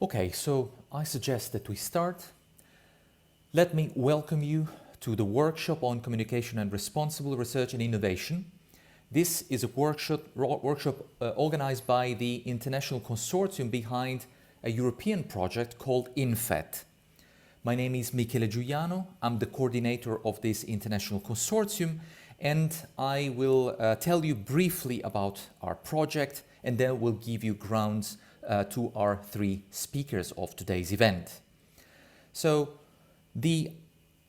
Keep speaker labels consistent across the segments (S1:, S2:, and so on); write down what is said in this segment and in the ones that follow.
S1: Okay, so I suggest that we start. Let me welcome you to the workshop on communication and responsible research and innovation. This is a workshop organized by the international consortium behind a European project called IN-FET. My name is Michele Giuliano. I'm the coordinator of this international consortium, and I will tell you briefly about our project, and then we'll give you grounds to our three speakers of today's event. So the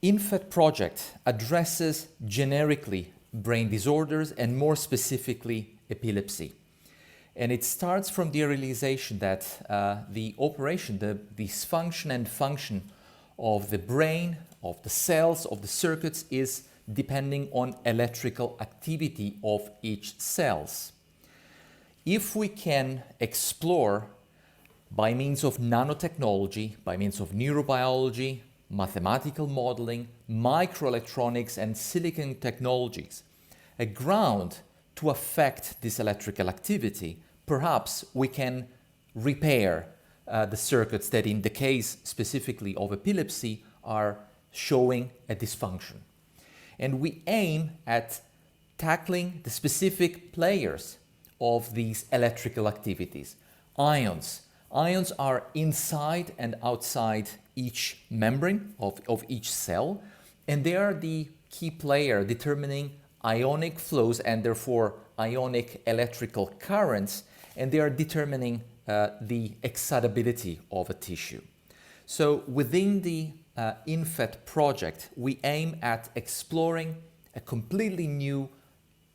S1: IN-FET project addresses generically brain disorders and more specifically epilepsy. And it starts from the realization that the operation, the dysfunction and function of the brain, of the cells, of the circuits is depending on electrical activity of each cells. If we can explore by means of nanotechnology, by means of neurobiology, mathematical modeling, microelectronics and silicon technologies, a ground to affect this electrical activity, perhaps we can repair the circuits that in the case specifically of epilepsy are showing a dysfunction. And we aim at tackling the specific players of these electrical activities. Ions. Ions are inside and outside each membrane of each cell, and they are the key player determining ionic flows and therefore ionic electrical currents, and they are determining the excitability of a tissue. So within the IN-FET project, we aim at exploring a completely new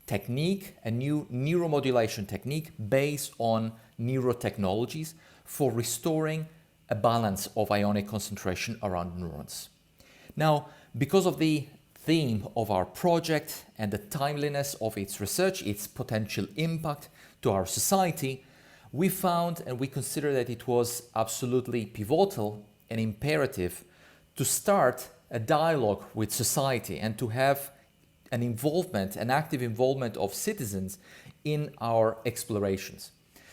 S1: technique, a new neuromodulation technique based on neurotechnologies for restoring a balance of ionic concentration around neurons. Now, because of the theme of our project and the timeliness of its research, its potential impact to our society, we found and we consider that it was absolutely pivotal and imperative to start a dialogue with society and to have an involvement, an active involvement of citizens in our explorations.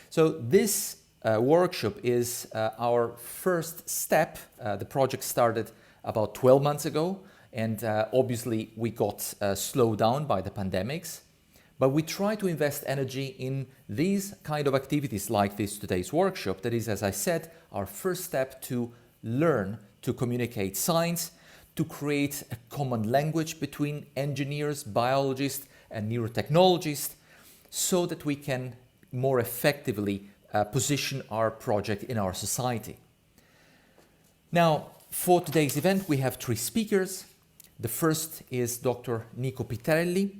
S1: So this workshop is our first step. The project started about 12 months ago, and obviously we got slowed down by the pandemics. But we try to invest energy in these kind of activities like this today's workshop. That is, as I said, our first step to learn to communicate science, to create a common language between engineers, biologists, and neurotechnologists, so that we can more effectively position our project in our society. Now, for today's event, we have three speakers. The first is Dr. Nico Pitrelli.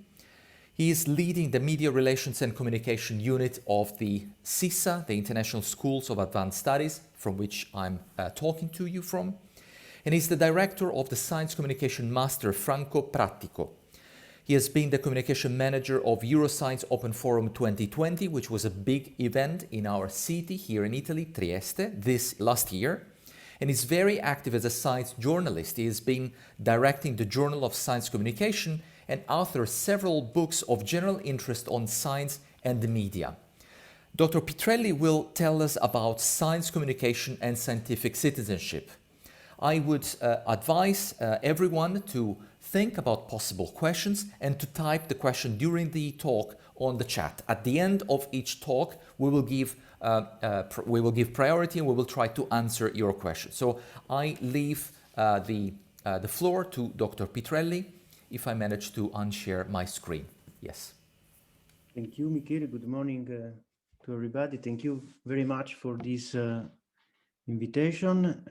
S1: He is leading the Media Relations and Communication Unit of the SISA, the International Schools of Advanced Studies, from which I'm talking to you from. And he's the director of the Science Communication Master Franco Pratico. He has been the communication manager of Euroscience Open Forum 2020, which was a big event in our city here in Italy, Trieste, this last year. And he's very active as a science journalist. He has been directing the Journal of Science Communication and authored several books of general interest on science and the media. Dr. Pitrelli will tell us about science communication and scientific citizenship. I would advise everyone to think about possible questions and to type the question during the talk on the chat. At the end of each talk, we will give priority and we will try to answer your questions. So I leave the floor to Dr. Pitrelli, if I manage to unshare my screen. Yes.
S2: Thank you, Michele. Good morning to everybody. Thank you very much for this invitation.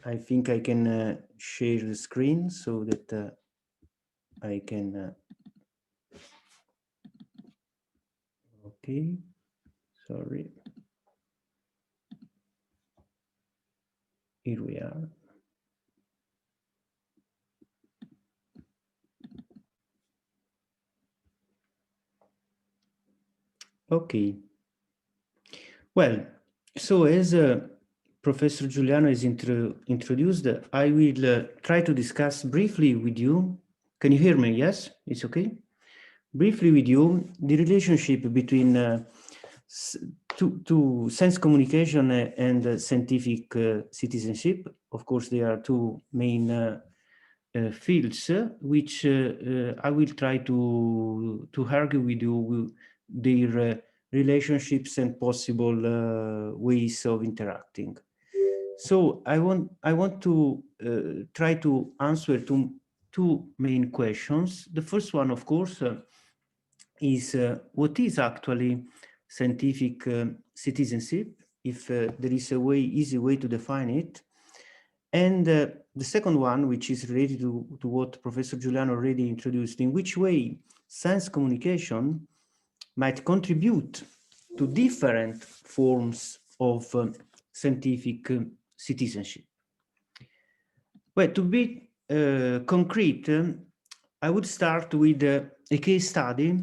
S2: I think I can share the screen so that I can. Okay, sorry. Here we are. Okay. Well, so as Professor Giuliano has introduced, I will try to discuss briefly with you. Can you hear me? Yes, it's okay. Briefly with you, the relationship between to sense communication and scientific citizenship. Of course, there are two main fields which I will try to argue with you with their relationships and possible ways of interacting. So I want to try to answer to two main questions. The first one, of course, is what is actually scientific citizenship, if there is a easy way to define it. And the second one, which is related to what Professor Giuliano already introduced, in which way science communication might contribute to different forms of scientific citizenship. Well, to be concrete, I would start with a case study,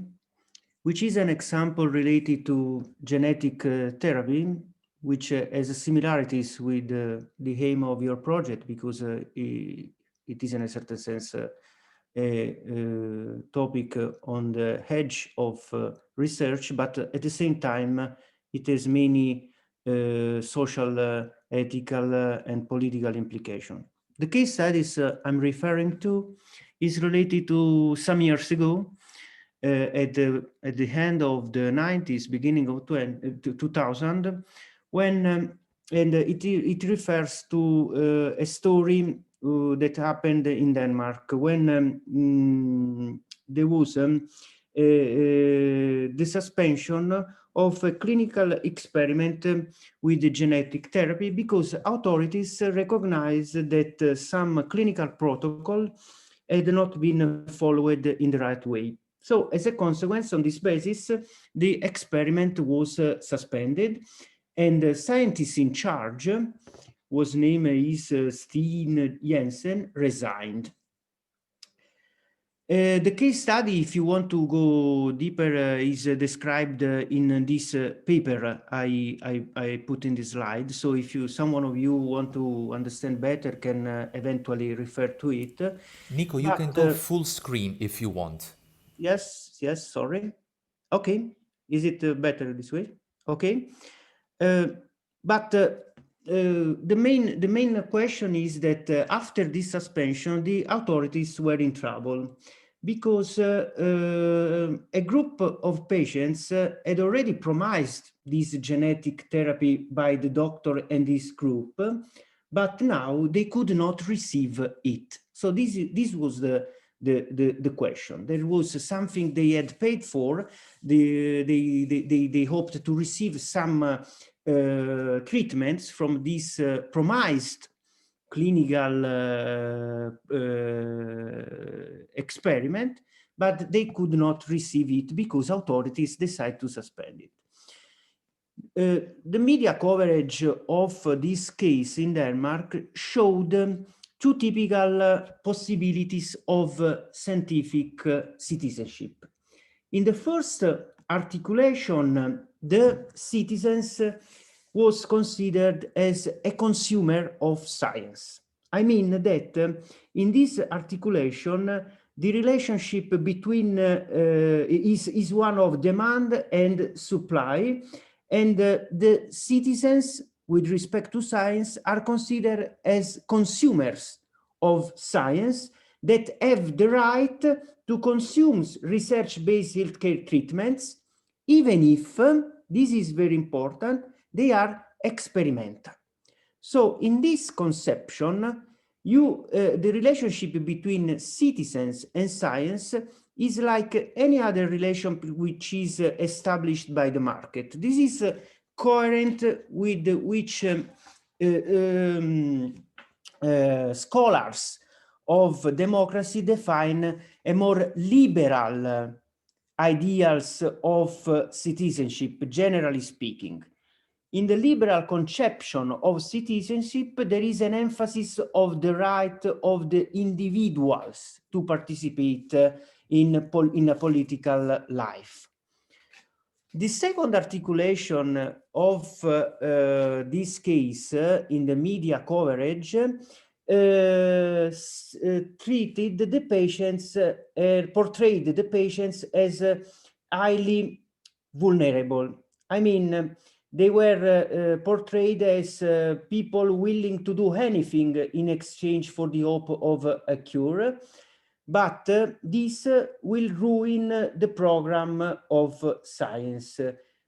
S2: which is an example related to genetic therapy, which has similarities with the aim of your project, because it is in a certain sense a topic on the edge of research, but at the same time, it has many social, ethical, and political implications. The case studies I'm referring to is related to some years ago, at the end of the 90s, beginning of 2000, when and it refers to a story that happened in Denmark when there was the suspension of a clinical experiment with the genetic therapy, because authorities recognized that some clinical protocol had not been followed in the right way. So as a consequence, on this basis, the experiment was suspended, and the scientist in charge, whose name is Steen Jensen, resigned. The case study, if you want to go deeper, is described in this paper I put in the slide. So if someone of you want to understand better, can eventually refer to it.
S1: Nico, you can go full screen if you want.
S2: Yes, sorry. Okay, is it better this way? Okay, but the main question is that after this suspension, the authorities were in trouble, because a group of patients had already promised this genetic therapy by the doctor and this group, but now they could not receive it. So this was the question. There was something they had paid for. They hoped to receive some treatments from this promised clinical experiment, but they could not receive it because authorities decided to suspend it. The media coverage of this case in Denmark showed two typical possibilities of scientific citizenship. In the first articulation, the citizens was considered as a consumer of science. I mean that in this articulation, the relationship between is one of demand and supply, and the citizens, with respect to science, are considered as consumers of science that have the right to consume research-based healthcare treatments, even if, this is very important, they are experimental. So in this conception, the relationship between citizens and science is like any other relation which is established by the market. This is coherent with which scholars of democracy define a more liberal ideals of citizenship, generally speaking. In the liberal conception of citizenship, there is an emphasis of the right of the individuals to participate in a political life. The second articulation of this case in the media coverage treated the patients, portrayed the patients as highly vulnerable. I mean, They were portrayed as people willing to do anything in exchange for the hope of a cure. But this will ruin the program of science,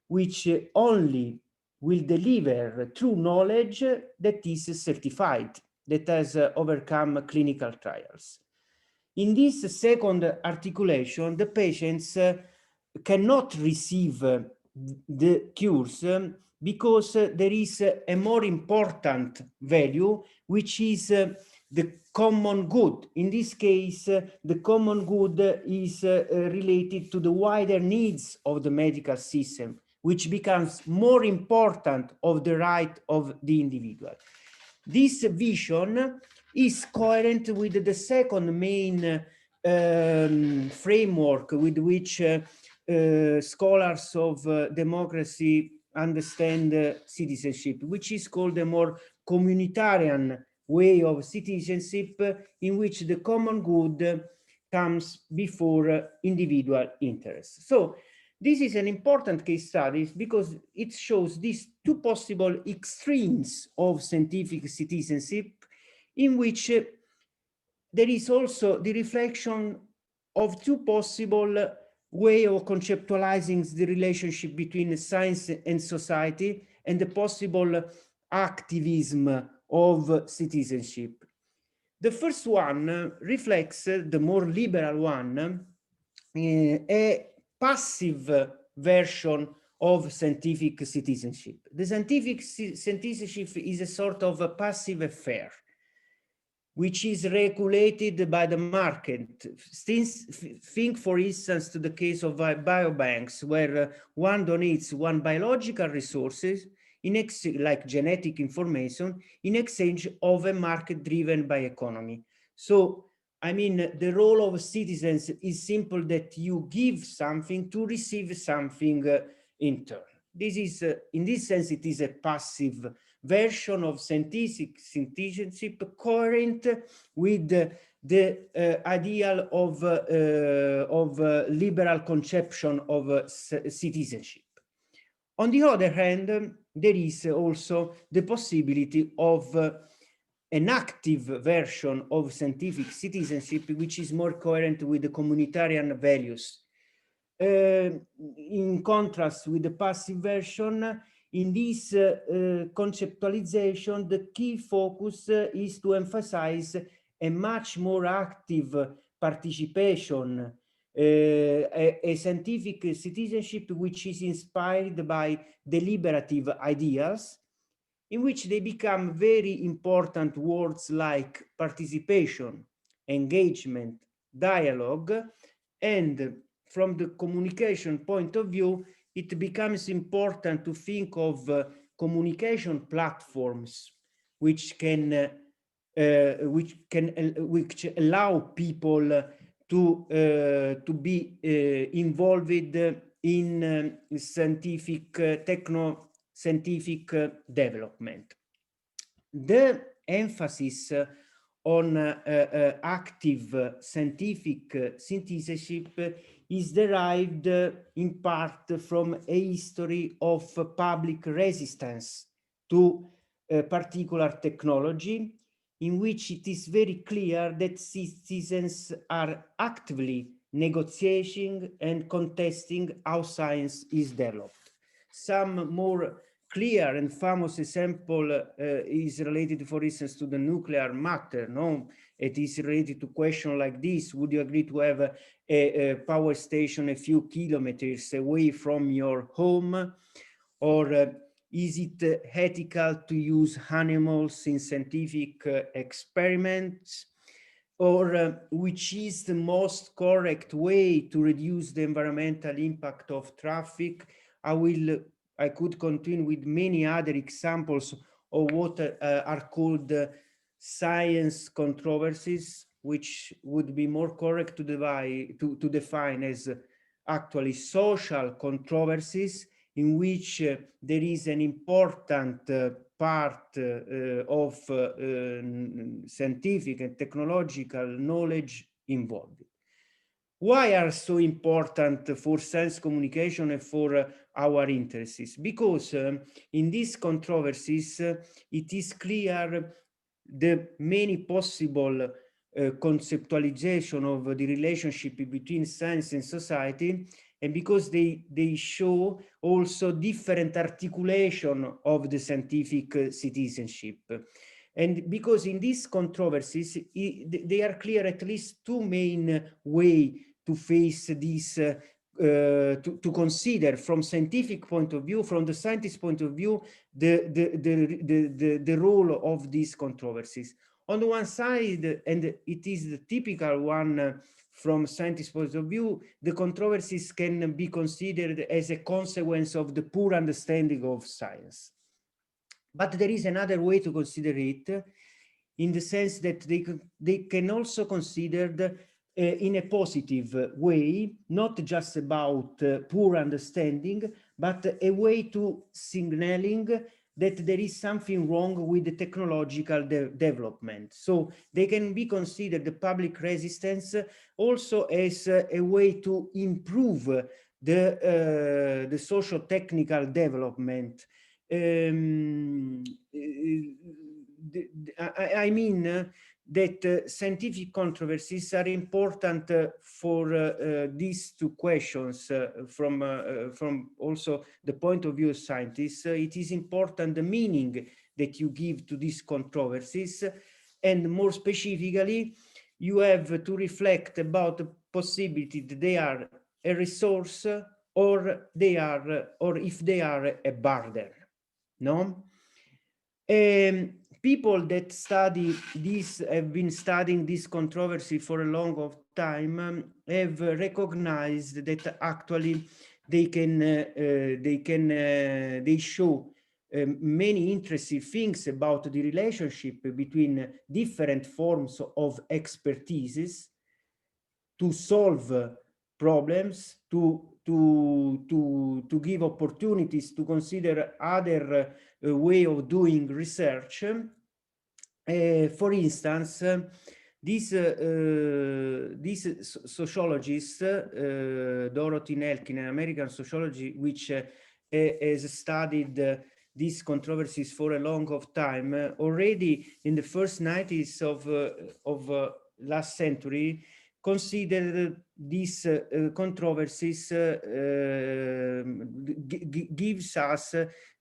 S2: which only will deliver true knowledge that is certified, that has overcome clinical trials. In this second articulation, the patients cannot receive the cures because there is a more important value, which is the common good. In this case, the common good is related to the wider needs of the medical system, which becomes more important of the right of the individual. This vision is coherent with the second main framework with which scholars of democracy understand citizenship, which is called a more communitarian way of citizenship, in which the common good comes before individual interests. So this is an important case study because it shows these two possible extremes of scientific citizenship, in which there is also the reflection of two possible ways of conceptualizing the relationship between science and society, and the possible activism of citizenship. The first one reflects the more liberal one, a passive version of scientific citizenship. The scientific citizenship is a sort of a passive affair, which is regulated by the market. Think, for instance, to the case of biobanks, where one donates one biological resources, like genetic information, in exchange of a market driven by economy. So, I mean, the role of citizens is simple, that you give something to receive something in turn. This is, in this sense, it is a passive version of scientific citizenship, coherent with the ideal of liberal conception of citizenship. On the other hand, there is also the possibility of an active version of scientific citizenship, which is more coherent with the communitarian values. In contrast with the passive version, in this conceptualization, the key focus is to emphasize a much more active participation, a scientific citizenship which is inspired by deliberative ideas, in which they become very important words like participation, engagement, dialogue, and from the communication point of view, it becomes important to think of communication platforms which allow people to be involved in scientific scientific development. The emphasis on active scientific citizenship is derived in part from a history of public resistance to a particular technology, in which it is very clear that citizens are actively negotiating and contesting how science is developed. Some more clear and famous example is related, for instance, to the nuclear matter. No, it is related to questions like this: would you agree to have a power station a few kilometers away from your home? Or is it ethical to use animals in scientific experiments? Or which is the most correct way to reduce the environmental impact of traffic? I could continue with many other examples of what are called science controversies, which would be more correct to define as actually social controversies, in which there is an important part of scientific and technological knowledge involved. Why are so important for science communication and for our interests, because in these controversies, it is clear the many possible conceptualization of the relationship between science and society, and because they show also different articulation of the scientific citizenship. And because in these controversies, they are clear at least two main way to face this, to consider from scientific point of view, from the scientist point of view, the role of these controversies. On the one side, and it is the typical one from scientist point of view, the controversies can be considered as a consequence of the poor understanding of science. But there is another way to consider it, in the sense that they can also considered in a positive way, not just about poor understanding, but a way to signaling that there is something wrong with the technological development. So they can be considered, the public resistance, also as a way to improve the socio-technical development. I mean that scientific controversies are important for these two questions from also the point of view of scientists. It is important the meaning that you give to these controversies, and more specifically, you have to reflect about the possibility that they are a resource or they are, or if they are a burden. No? People that study this, have been studying this controversy for a long time, have recognized that actually they show many interesting things about the relationship between different forms of expertises to solve problems, to give opportunities, to consider other way of doing research. For instance, this sociologist, Dorothy Nelkin, an American sociologist, which has studied these controversies for a long time, already in the first 90s of last century, considered these controversies gives us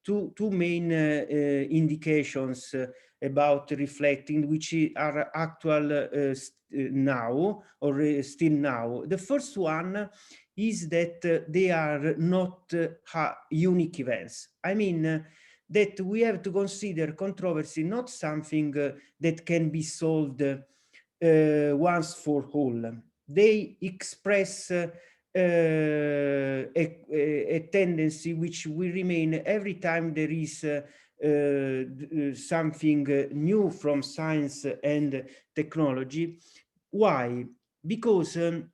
S2: two main indications about reflecting, which are actual now, or still now. The first one is that they are not unique events. I mean, that we have to consider controversy not something that can be solved once for all. They express a tendency which will remain every time there is something new from science and technology. Why? Because in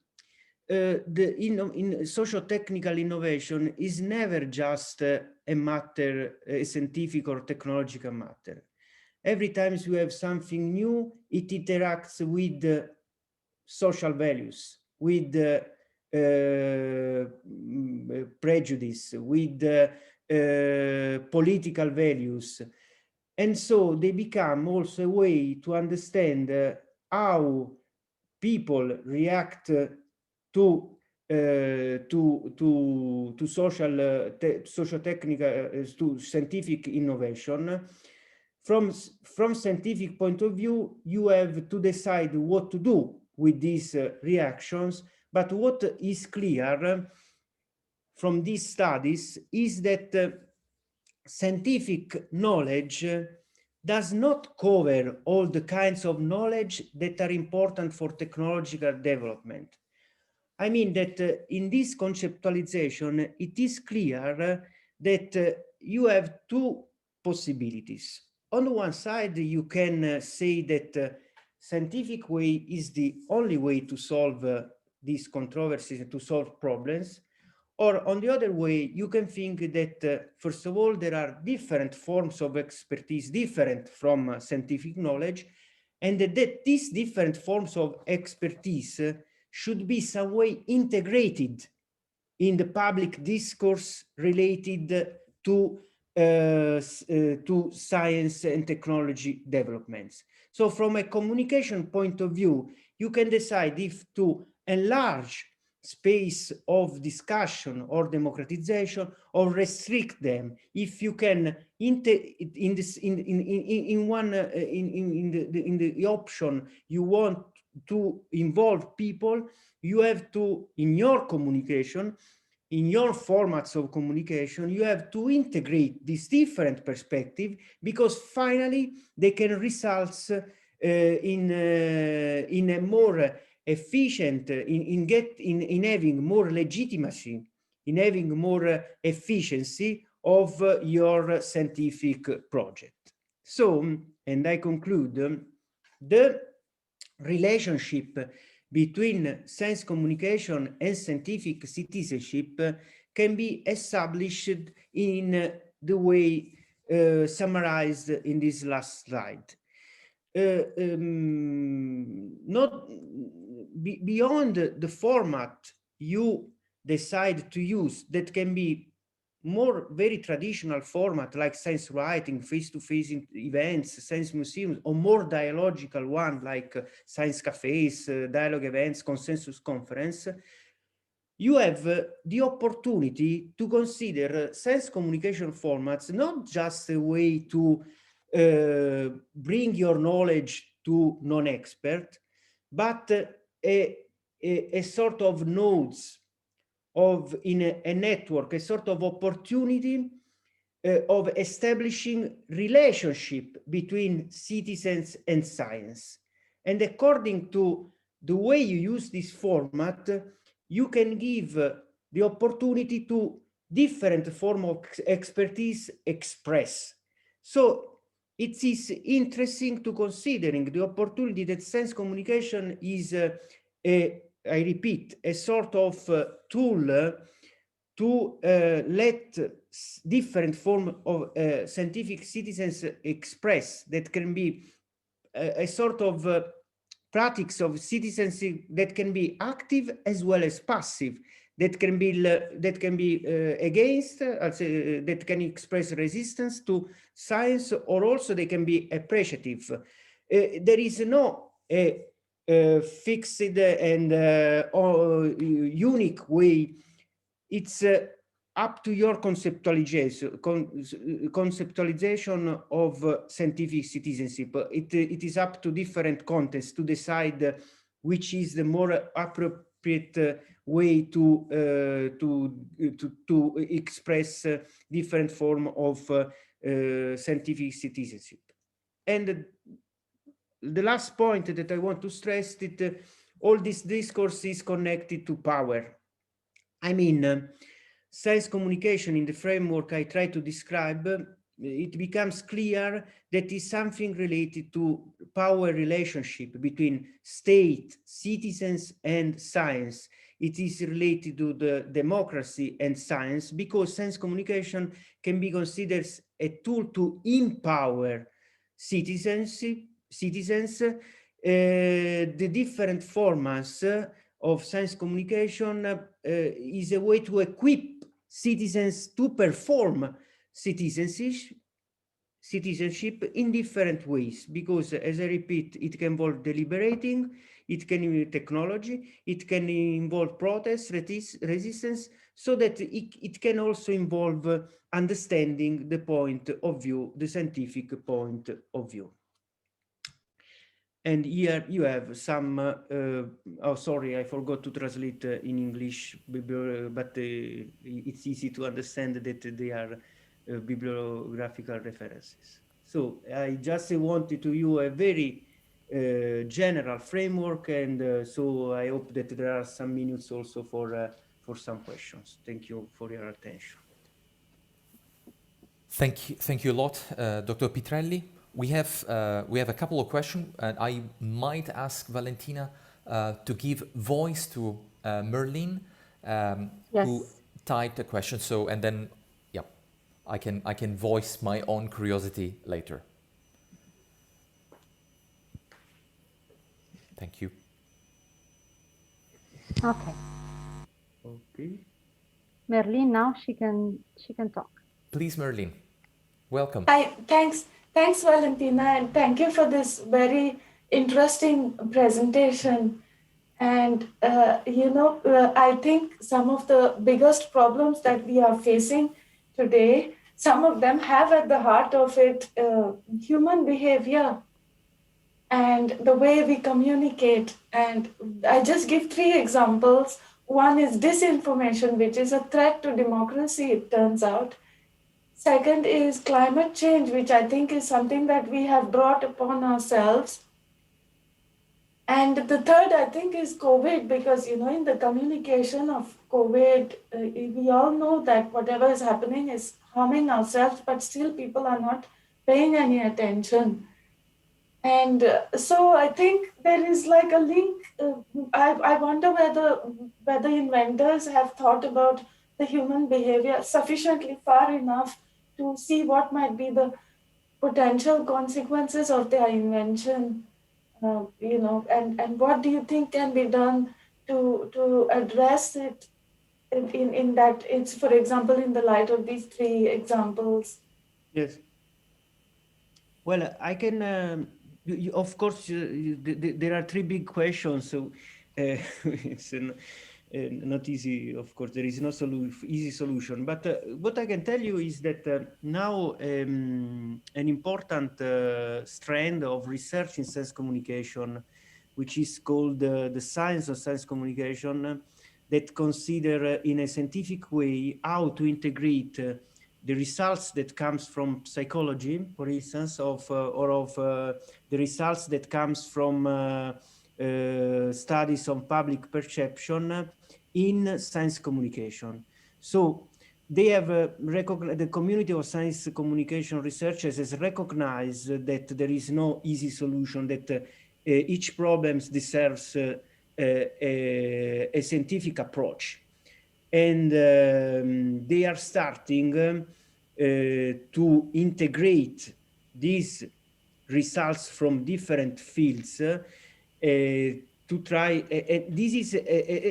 S2: socio-technical innovation is never just a matter, a scientific or technological matter. Every time you have something new, it interacts with social values, with prejudice, with political values. And so they become also a way to understand how people react to socio-technical, to scientific innovation. From scientific point of view, you have to decide what to do with these reactions. But what is clear from these studies is that scientific knowledge does not cover all the kinds of knowledge that are important for technological development. I mean that in this conceptualization, it is clear that you have two possibilities. On the one side, you can say that scientific way is the only way to solve these controversies and to solve problems. Or on the other way, you can think that, first of all, there are different forms of expertise, different from scientific knowledge, and that these different forms of expertise should be some way integrated in the public discourse related to science and technology developments. So from a communication point of view, you can decide if to enlarge space of discussion or democratization or restrict them. If you can in the option you want to involve people, you have to, in your communication, in your formats of communication, you have to integrate this different perspective, because finally they can result in a more efficient, in having more legitimacy, in having more efficiency of your scientific project. So, and I conclude, the relationship between science communication and scientific citizenship can be established in the way summarized in this last slide. Not beyond the format you decide to use, that can be more very traditional format like science writing, face-to-face events, science museums, or more dialogical one like science cafes, dialogue events, consensus conference, you have the opportunity to consider science communication formats not just a way to bring your knowledge to non-expert, but a sort of nodes of in a network, a sort of opportunity of establishing relationship between citizens and science. And according to the way you use this format, you can give the opportunity to different form of expertise express. So it is interesting to considering the opportunity that science communication is I repeat, a sort of tool to let different form of scientific citizens express, that can be a sort of practice of citizenship that can be active as well as passive, that can be against, that can express resistance to science, or also they can be appreciative. There is no fixed and unique way. It's up to your conceptualization of scientific citizenship. It is up to different contexts to decide which is the more appropriate way to express different form of scientific citizenship. And the last point that I want to stress that all this discourse is connected to power. I mean, science communication in the framework I try to describe, it becomes clear that is something related to power relationship between state, citizens, and science. It is related to the democracy and science, because science communication can be considered a tool to empower citizens. The different formats of science communication is a way to equip citizens to perform citizenship in different ways, because, as I repeat, it can involve deliberating, it can involve technology, it can involve protest, resistance, so that it can also involve understanding the point of view, the scientific point of view. And here you have some, oh, sorry, I forgot to translate in English, but it's easy to understand that they are bibliographical references. So I just wanted to you a very general framework, and so I hope that there are some minutes also for some questions. Thank you for your attention.
S1: Thank you a lot, Dr. Pitrelli. We have a couple of questions, and I might ask Valentina to give voice to Merlin, who typed a question. So, and then, yeah, I can voice my own curiosity later. Thank you.
S3: Okay.
S2: Okay.
S3: Merlin now she can talk.
S1: Please, Merlin, welcome.
S4: Hi, thanks, Valentina, and thank you for this very interesting presentation. And I think some of the biggest problems that we are facing today, some of them have at the heart of it human behavior and the way we communicate. And I just give three examples. One is disinformation, which is a threat to democracy, it turns out. Second is climate change, which I think is something that we have brought upon ourselves. And the third, I think, is COVID, because, in the communication of COVID, we all know that whatever is happening is harming ourselves, but still people are not paying any attention. And so I think there is like a link. I wonder whether inventors have thought about the human behavior sufficiently far enough to see what might be the potential consequences of their invention, and what do you think can be done to address it in that, it's, for example, in the light of these three examples?
S2: Yes. Well, I can, of course, there are three big questions, so it's not easy. Of course, there is no easy solution. But what I can tell you is that now an important strand of research in science communication, which is called the science of science communication, that consider in a scientific way how to integrate the results that comes from psychology, for instance, or of the results that comes from studies on public perception in science communication. So they have the community of science communication researchers has recognized that there is no easy solution, that each problem deserves a scientific approach. And they are starting to integrate these results from different fields to try, this is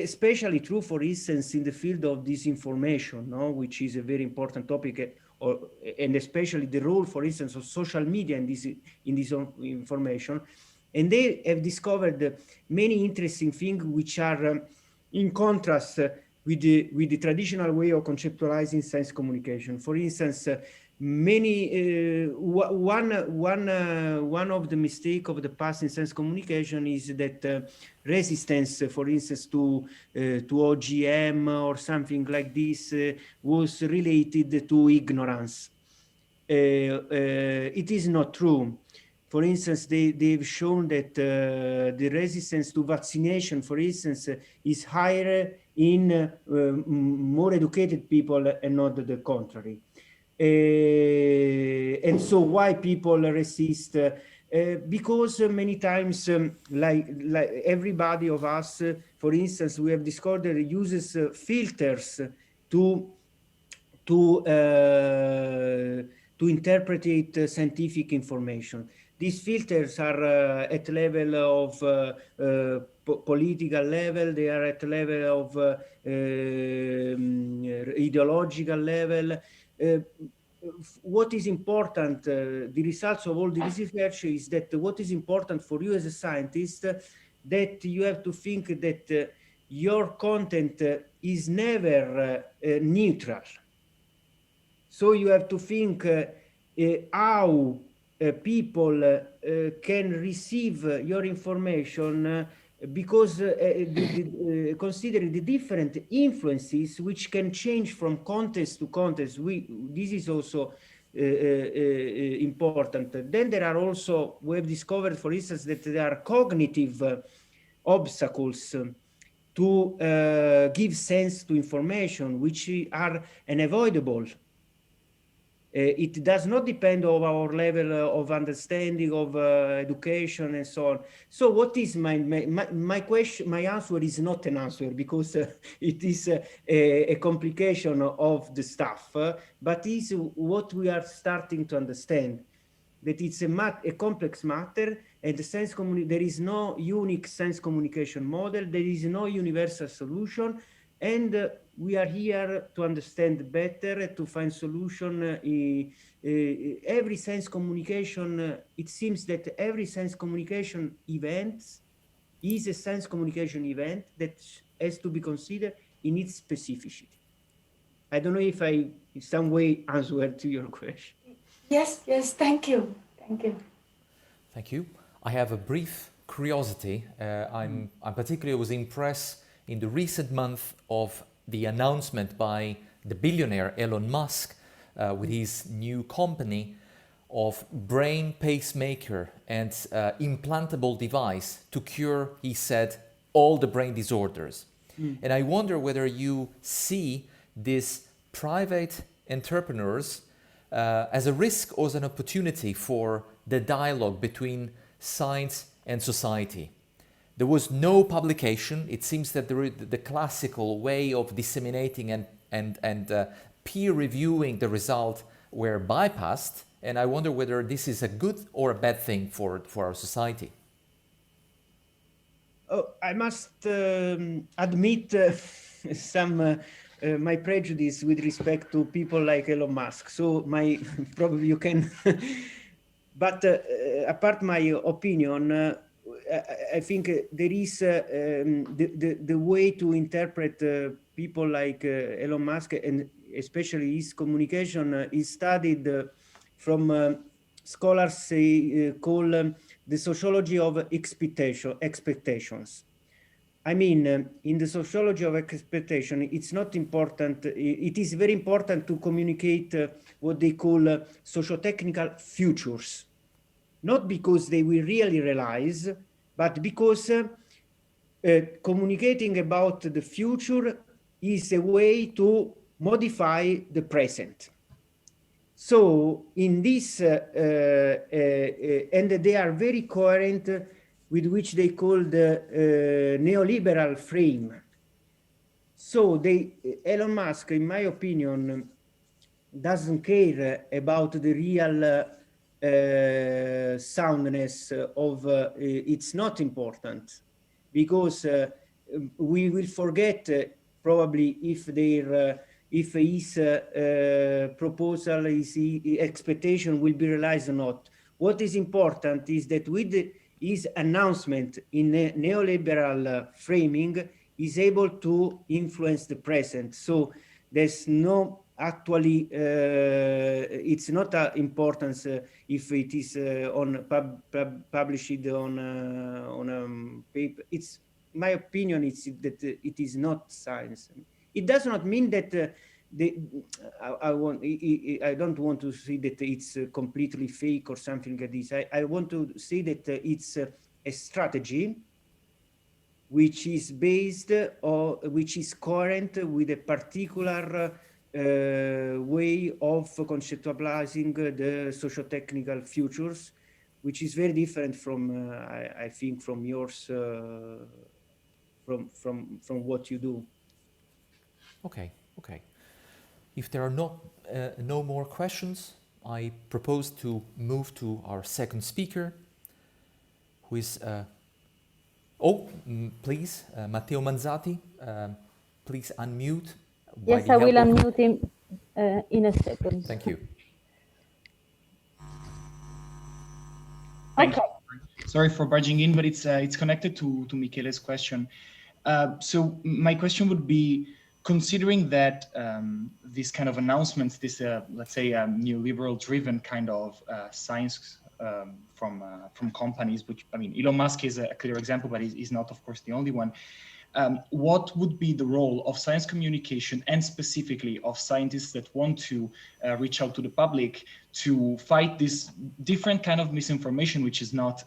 S2: especially true, for instance, in the field of disinformation, no? Which is a very important topic, and especially the role, for instance, of social media in this information. And they have discovered many interesting things which are in contrast with the traditional way of conceptualizing science communication. For instance, one of the mistakes of the past in science communication is that resistance, for instance, to OGM or something like this was related to ignorance. It is not true. For instance, they've shown that the resistance to vaccination, for instance, is higher in more educated people and not the contrary. And so why people resist? Because many times, like everybody of us, for instance, we have discovered uses filters to interpret scientific information. These filters are at level of political level, they are at level of ideological level. What is important, the results of all this research is that what is important for you as a scientist, that you have to think that your content is never neutral. So you have to think how people can receive your information because considering the different influences which can change from context to context. This is also important. Then there are also, we have discovered, for instance, that there are cognitive obstacles to give sense to information, which are unavoidable. It does not depend on our level of understanding of education and so on. So what is my question? My answer is not an answer, because it is a complication of the stuff, but is what we are starting to understand, that it's a complex matter, and there is no unique science communication model. There is no universal solution. And we are here to understand better, to find solution. Every science communication, it seems that every science communication event is a science communication event that has to be considered in its specificity. I don't know if I in some way answered to your question.
S4: Yes, yes, thank you. Thank you.
S1: Thank you. I have a brief curiosity. I particularly was impressed in the recent month of the announcement by the billionaire Elon Musk with his new company of brain pacemaker and implantable device to cure, he said, all the brain disorders. And I wonder whether you see these private entrepreneurs as a risk or as an opportunity for the dialogue between science and society. There was no publication. It seems that the classical way of disseminating and peer reviewing the result were bypassed. And I wonder whether this is a good or a bad thing for our society.
S2: Oh, I must admit some my prejudice with respect to people like Elon Musk. So my probably you can, but apart my opinion, I think there is the way to interpret people like Elon Musk, and especially his communication is studied from scholars say call the sociology of expectations. I mean, in the sociology of expectation, it's not important. It is very important to communicate what they call socio-technical futures, not because they will really realize, but because communicating about the future is a way to modify the present. So in this, and they are very coherent with which they call the neoliberal frame. So Elon Musk, in my opinion, doesn't care about the real soundness of it's not important, because we will forget probably if his proposal, his expectation will be realized or not. What is important is that with his announcement in a neoliberal framing is able to influence the present. So there's no actually, it's not importance if it is published on paper. It's my opinion. It's that it is not science. It does not mean that I don't want to say that it's completely fake or something like this. I want to say that it's a strategy which is based or which is coherent with a particular way of conceptualizing the socio-technical futures, which is very different from I think from yours, from what you do.
S1: Okay. If there are no more questions, I propose to move to our second speaker, who is, please, Matteo Manzati, please unmute.
S3: Yes, I will unmute him in a second.
S1: Thank you.
S3: Okay.
S5: Sorry for barging in, but it's connected to Michele's question. So my question would be, considering that these kind of announcements, this let's say neoliberal-driven kind of science from companies, which I mean, Elon Musk is a clear example, but he's not, of course, the only one. What would be the role of science communication, and specifically of scientists that want to reach out to the public to fight this different kind of misinformation, which is not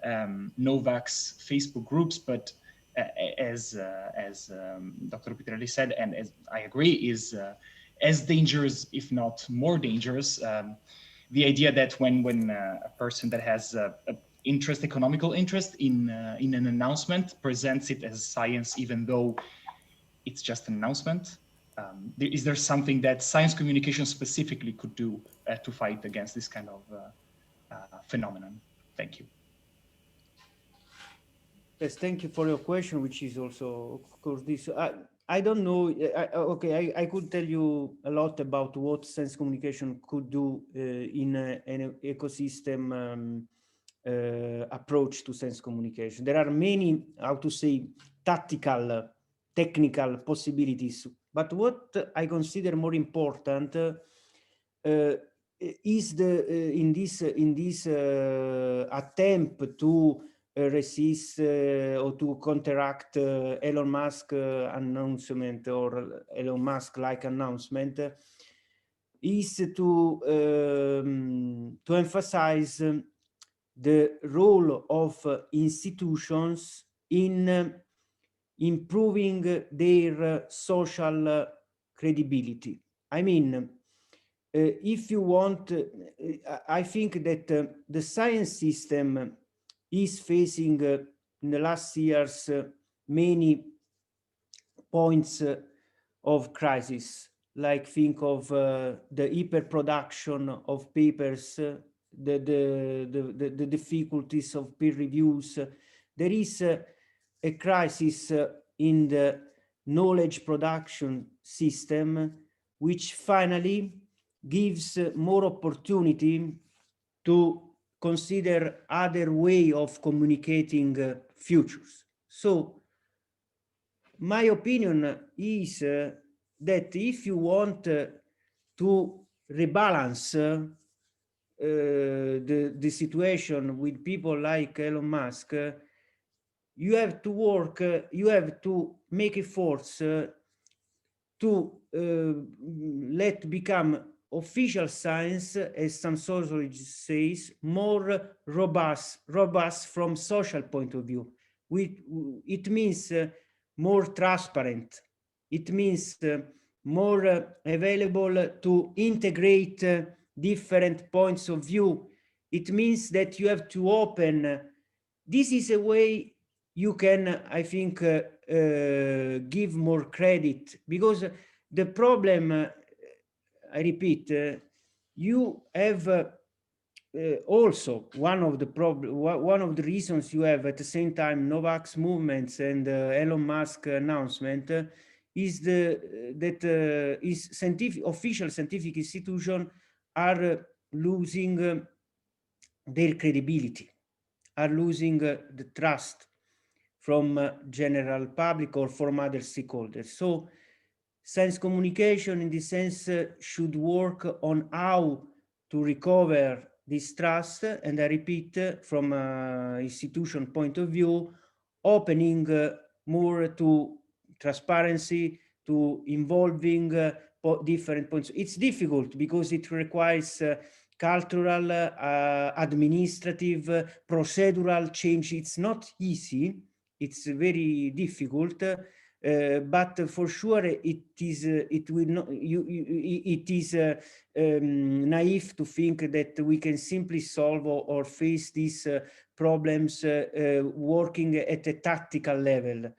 S5: Novax Facebook groups, but as Dr. Pitrelli said, and as I agree, is as dangerous, if not more dangerous. The idea that when a person that has economical interest in an announcement presents it as science, even though it's just an announcement. Is there something that science communication specifically could do to fight against this kind of phenomenon? Thank you.
S2: Yes, thank you for your question, which is also, of course, this. I don't know. Okay, I could tell you a lot about what science communication could do in an ecosystem approach to science communication. There are many, how to say, tactical, technical possibilities. But what I consider more important is in this attempt to resist or to counteract Elon Musk announcement or Elon Musk like announcement is to emphasize the role of institutions in improving their social credibility. I mean, if you want, I think that the science system is facing in the last years many points of crisis, like think of the hyperproduction of papers, the difficulties of peer reviews. There is a crisis in the knowledge production system, which finally gives more opportunity to consider other way of communicating futures. So my opinion is that if you want to rebalance the situation with people like Elon Musk, you have to work, you have to make efforts to let become official science, as some sociologists say, more robust from social point of view. It means more transparent. It means more available to integrate different points of view. It means that you have to open. This is a way you can, I think, give more credit, because the problem, I repeat, you have also one of the reasons you have at the same time Novak's movements and Elon Musk announcement is that official scientific institutions are losing their credibility, are losing the trust from general public or from other stakeholders. So science communication in this sense should work on how to recover this trust, and I repeat, from an institution point of view, opening more to transparency, to involving different points. It's difficult because it requires cultural, administrative, procedural change. It's not easy. It's very difficult. But for sure, it is naive to think that we can simply solve or face these problems working at a tactical level,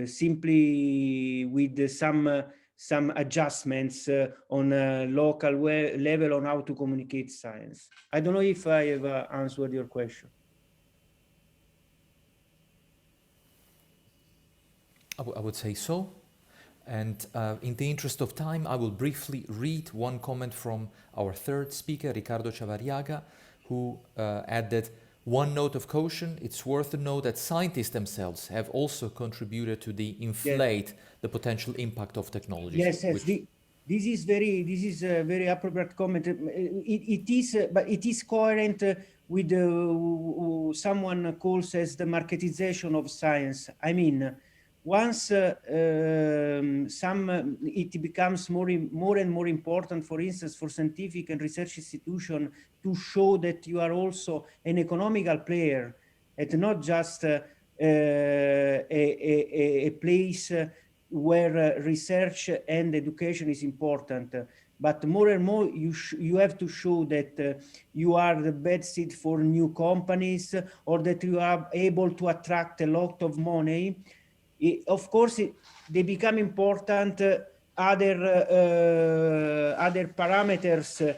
S2: simply with some adjustments on a local level on how to communicate science. I don't know if I have answered your question.
S1: I would say so. And in the interest of time, I will briefly read one comment from our third speaker, Ricardo Chavarriaga, who added, one note of caution, it's worth to know that scientists themselves have also contributed to the inflate the potential impact of technologies.
S2: Yes, yes. This is a very appropriate comment. It is, but it is coherent with someone calls as the marketization of science. I mean, once it becomes more and more important, for instance, for scientific and research institutions to show that you are also an economical player and not just a place where research and education is important, but more and more you have to show that you are the best seed for new companies, or that you are able to attract a lot of money. Of course, they become important other parameters,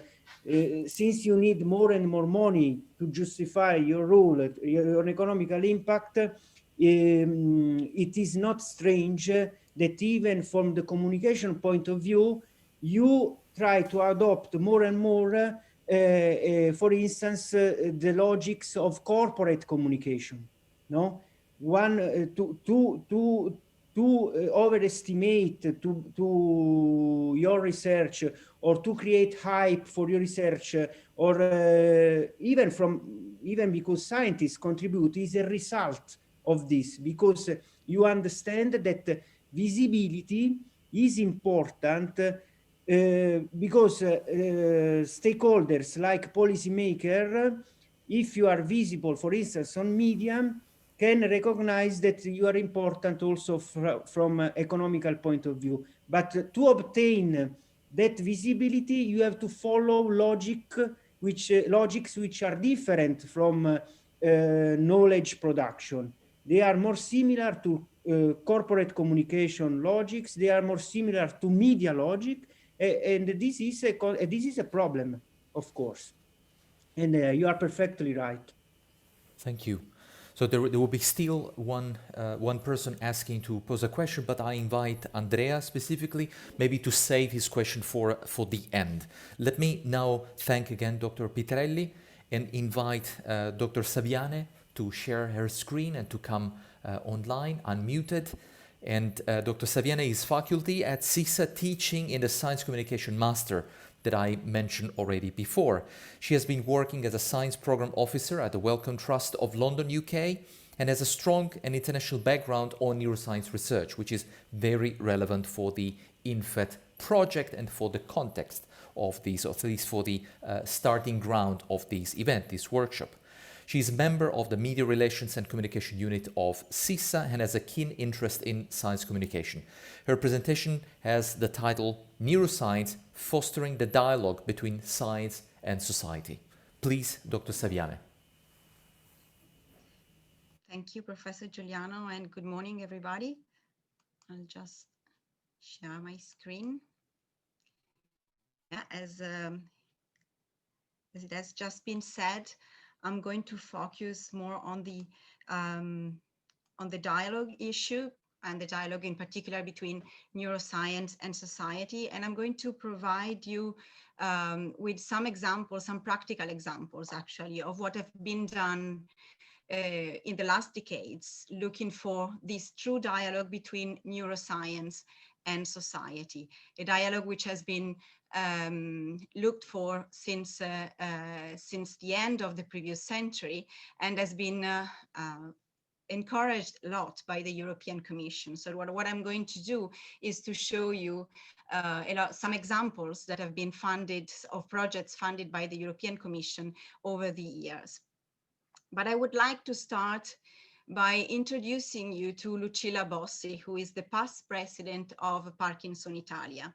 S2: since you need more and more money to justify your role, your economical impact. It is not strange that that even from the communication point of view, you try to adopt more and more, for instance, the logics of corporate communication. No, to overestimate to your research, or to create hype for your research, or even because scientists contribute, is a result of this, because you understand that visibility is important, because stakeholders like policymakers, if you are visible, for instance, on media, can recognize that you are important also from an economical point of view. But to obtain that visibility, you have to follow logics which are different from knowledge production. They are more similar to corporate communication logics. They are more similar to media logic, and this is a problem, of course. And you are perfectly right.
S1: Thank you. So there will be still one person asking to pose a question, but I invite Andrea specifically maybe to save his question for the end. Let me now thank again Dr. Pitrelli and invite Dr. Saviane to share her screen and to come online, unmuted. And Dr. Saviane is faculty at CISA, teaching in the Science Communication Master that I mentioned already before. She has been working as a science program officer at the Wellcome Trust of London, UK, and has a strong and international background on neuroscience research, which is very relevant for the IN-FET project and for the context of these, or at least for the starting ground of this event, this workshop. She is a member of the Media Relations and Communication Unit of CISA and has a keen interest in science communication. Her presentation has the title Neuroscience, Fostering the Dialogue Between Science and Society. Please, Dr. Saviane.
S6: Thank you, Professor Giuliano, and good morning, everybody. I'll just share my screen. Yeah, as it has just been said, I'm going to focus more on the dialogue issue, and the dialogue in particular between neuroscience and society. And I'm going to provide you with some examples, some practical examples actually, of what have been done in the last decades, looking for this true dialogue between neuroscience and society, a dialogue which has been looked for since the end of the previous century, and has been encouraged a lot by the European Commission. So what I'm going to do is to show you some examples that have been funded, of projects funded by the European Commission over the years. But I would like to start by introducing you to Lucilla Bossi, who is the past president of Parkinson Italia.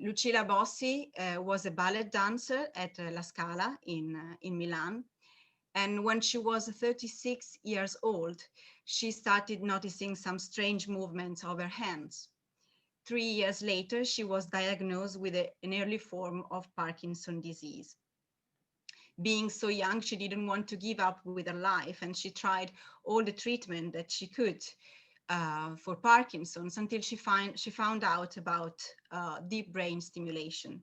S6: Lucilla Bossi was a ballet dancer at La Scala in Milan. And when she was 36 years old, she started noticing some strange movements of her hands. 3 years later, she was diagnosed with an early form of Parkinson's disease. Being so young, she didn't want to give up with her life, and she tried all the treatment that she could for Parkinson's until she found out about deep brain stimulation.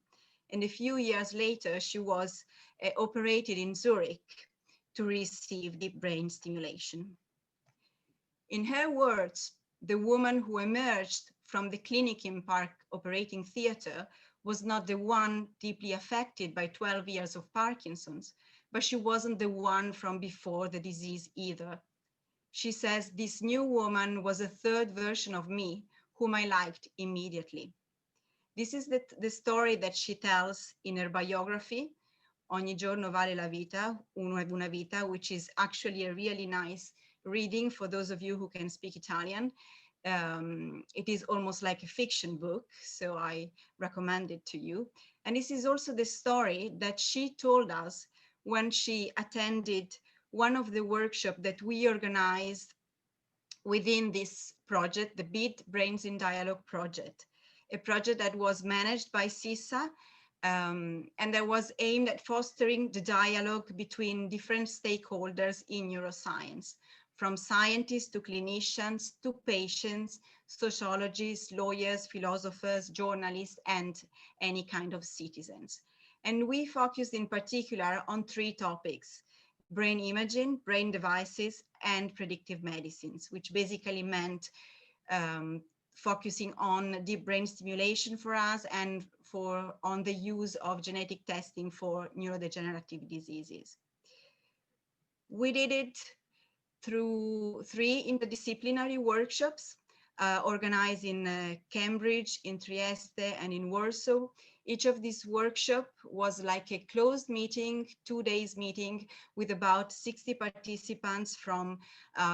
S6: And a few years later, she was operated in Zurich to receive deep brain stimulation. In her words, the woman who emerged from the clinic in Park operating theater was not the one deeply affected by 12 years of Parkinson's, but she wasn't the one from before the disease either. She says, this new woman was a third version of me, whom I liked immediately. This is the story that she tells in her biography, Ogni giorno vale la vita, una vita, which is actually a really nice reading for those of you who can speak Italian. It is almost like a fiction book, so I recommend it to you. And this is also the story that she told us when she attended one of the workshops that we organized within this project, the BID Brains in Dialogue project, a project that was managed by CISA, and that was aimed at fostering the dialogue between different stakeholders in neuroscience, from scientists to clinicians to patients sociologists, lawyers, philosophers, journalists, and any kind of citizens. And we focused in particular on 3 topics: brain imaging, brain devices, and predictive medicines, which basically meant focusing on deep brain stimulation for us and on the use of genetic testing for neurodegenerative diseases. We did it through 3 interdisciplinary workshops organized in Cambridge, in Trieste, and in Warsaw. Each of these workshops was like a closed meeting, 2 days meeting with about 60 participants from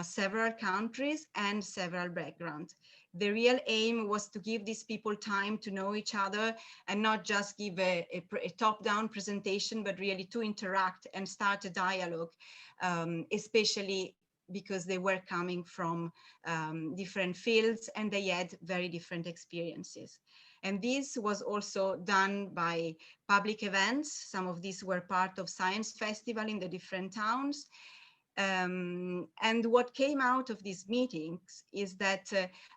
S6: several countries and several backgrounds. The real aim was to give these people time to know each other and not just give a top-down presentation, but really to interact and start a dialogue, especially because they were coming from different fields and they had very different experiences. And this was also done by public events. Some of these were part of science festival in the different towns. And what came out of these meetings is that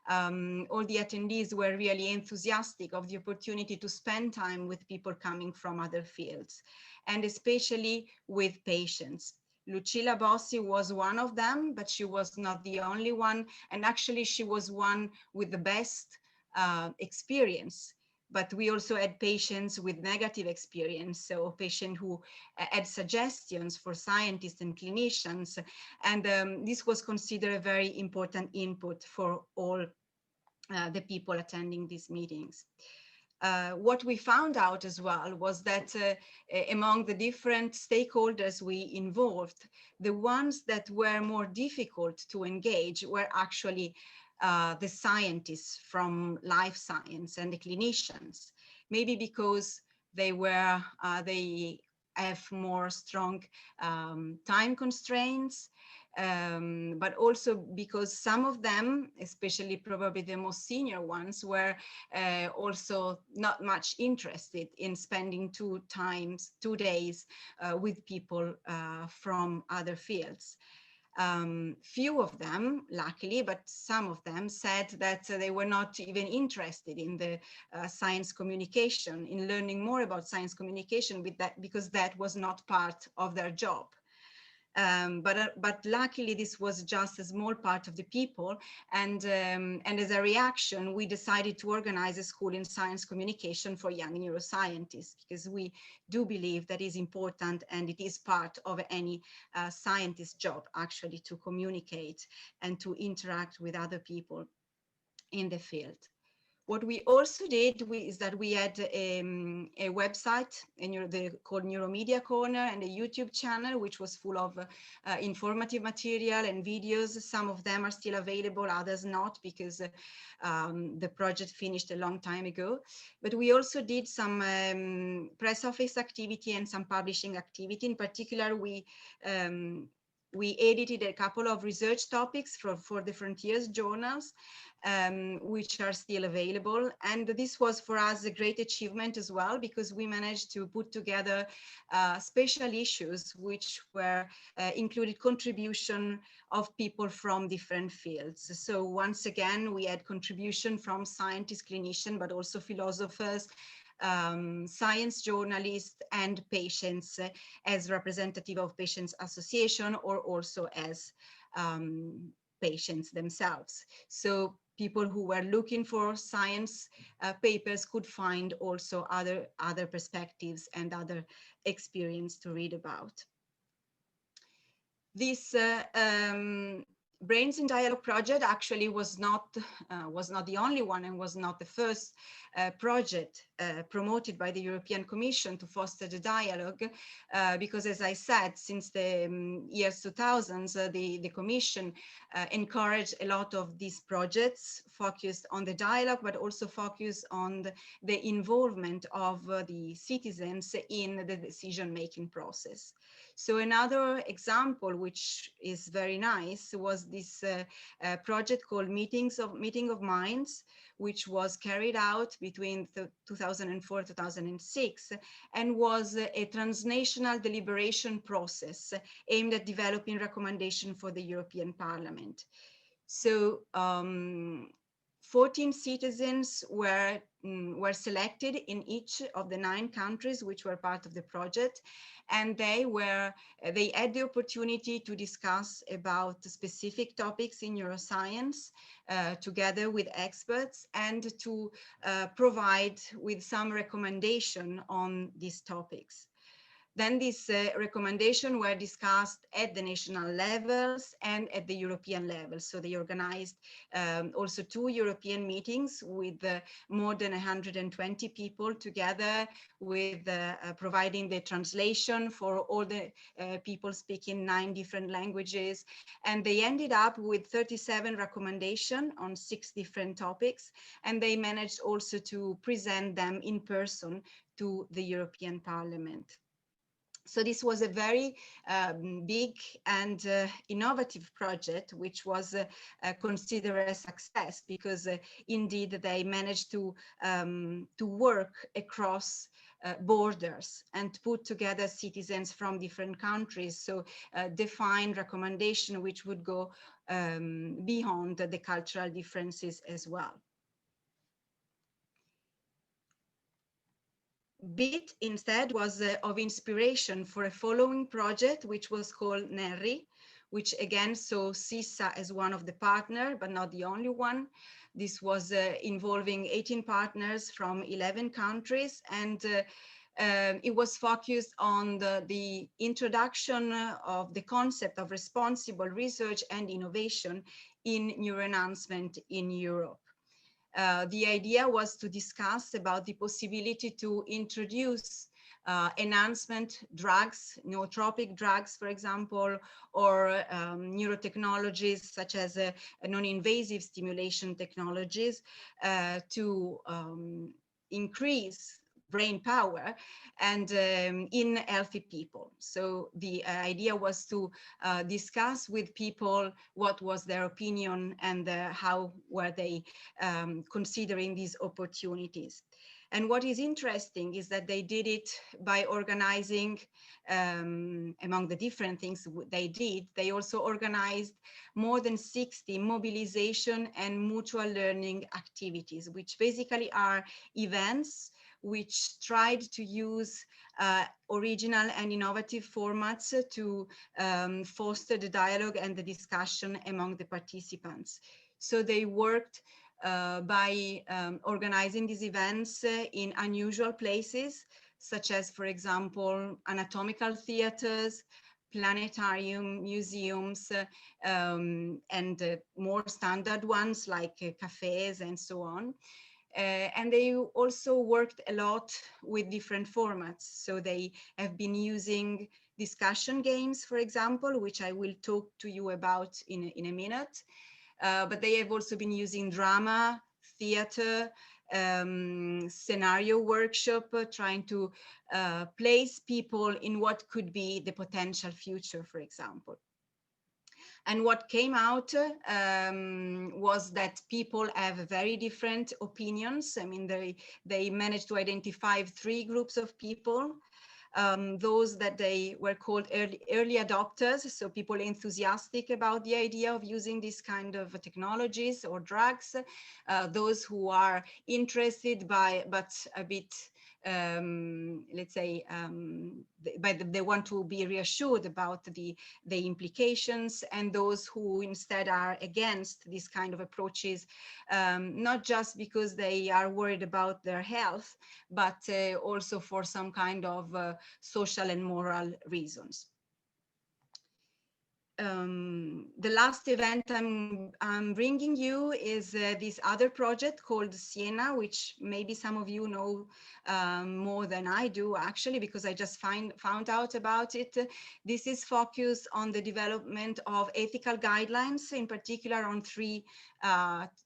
S6: all the attendees were really enthusiastic of the opportunity to spend time with people coming from other fields, and especially with patients. Lucilla Bossi was one of them, but she was not the only one. And actually she was one with the best experience. But we also had patients with negative experience, so patients who had suggestions for scientists and clinicians. And this was considered a very important input for all the people attending these meetings. What we found out as well was that among the different stakeholders we involved, the ones that were more difficult to engage were actually the scientists from life science and the clinicians, maybe because they have more strong time constraints, but also because some of them, especially probably the most senior ones, were also not much interested in spending 2 days with people from other fields. Few of them, luckily, but some of them said that they were not even interested in the science communication, in learning more about science communication because that was not part of their job. But luckily this was just a small part of the people, and as a reaction we decided to organize a school in science communication for young neuroscientists, because we do believe that is important and it is part of any scientist's job actually to communicate and to interact with other people in the field. What we also did is that we had a website called Neuromedia Corner and a YouTube channel, which was full of informative material and videos. Some of them are still available, others not, because the project finished a long time ago. But we also did some press office activity and some publishing activity. In particular, we edited a couple of research topics for the Frontiers journals, which are still available. And this was for us a great achievement as well, because we managed to put together special issues which were included contribution of people from different fields. So once again, we had contribution from scientists, clinicians, but also philosophers, science journalists, and patients as representative of Patients Association, or also as patients themselves. So people who were looking for science papers could find also other perspectives and other experience to read about. This Brains in Dialogue project actually was not the only one, and was not the first project promoted by the European Commission to foster the dialogue, because, as I said, since the years 2000s, the Commission encouraged a lot of these projects focused on the dialogue, but also focused on the involvement of the citizens in the decision-making process. So another example, which is very nice, was this project called Meeting of Minds, which was carried out between 2004 2006, and was a transnational deliberation process aimed at developing recommendation for the European Parliament. So 14 citizens were selected in each of the 9 countries which were part of the project, and they had the opportunity to discuss about specific topics in neuroscience together with experts, and to provide with some recommendation on these topics. Then these recommendations were discussed at the national levels and at the European level. So they organized also 2 European meetings with more than 120 people together, with providing the translation for all the people speaking 9 different languages. And they ended up with 37 recommendations on 6 different topics. And they managed also to present them in person to the European Parliament. So this was a very big and innovative project, which was considered a success, because indeed they managed to work across borders and put together citizens from different countries. So define recommendation which would go beyond the cultural differences as well. BIT instead was of inspiration for a following project, which was called NERRI, which again saw CISA as one of the partners, but not the only one. This was involving 18 partners from 11 countries, and it was focused on the introduction of the concept of responsible research and innovation in neuroenhancement in Europe. The idea was to discuss about the possibility to introduce enhancement drugs, nootropic drugs, for example, or neurotechnologies such as non-invasive stimulation technologies to increase brain power and in healthy people. So the idea was to discuss with people what was their opinion and how were they considering these opportunities. And what is interesting is that they did it by organizing, among the different things they did, they also organized more than 60 mobilization and mutual learning activities, which basically are events which tried to use original and innovative formats to foster the dialogue and the discussion among the participants. So they worked by organizing these events in unusual places, such as, for example, anatomical theaters, planetarium, museums, and more standard ones like cafes and so on. And they also worked a lot with different formats. So they have been using discussion games, for example, which I will talk to you about in a minute. But they have also been using drama, theater, scenario workshop, trying to place people in what could be the potential future, for example. And what came out was that people have very different opinions. I mean, they managed to identify 3 groups of people. Those that they were called early adopters, so people enthusiastic about the idea of using this kind of technologies or drugs, those who are interested by, but a bit, let's say, they want to be reassured about the implications, and those who instead are against this kind of approaches, not just because they are worried about their health, but also for some kind of social and moral reasons. The last event I'm bringing you is this other project called Siena, which maybe some of you know more than I do, actually, because I just found out about it. This is focused on the development of ethical guidelines, in particular on 3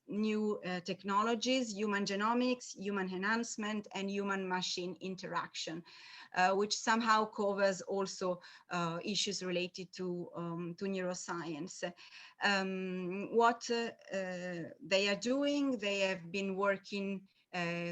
S6: new technologies: human genomics, human enhancement, and human-machine interaction. Which somehow covers also issues related to neuroscience. What they are doing, they have been working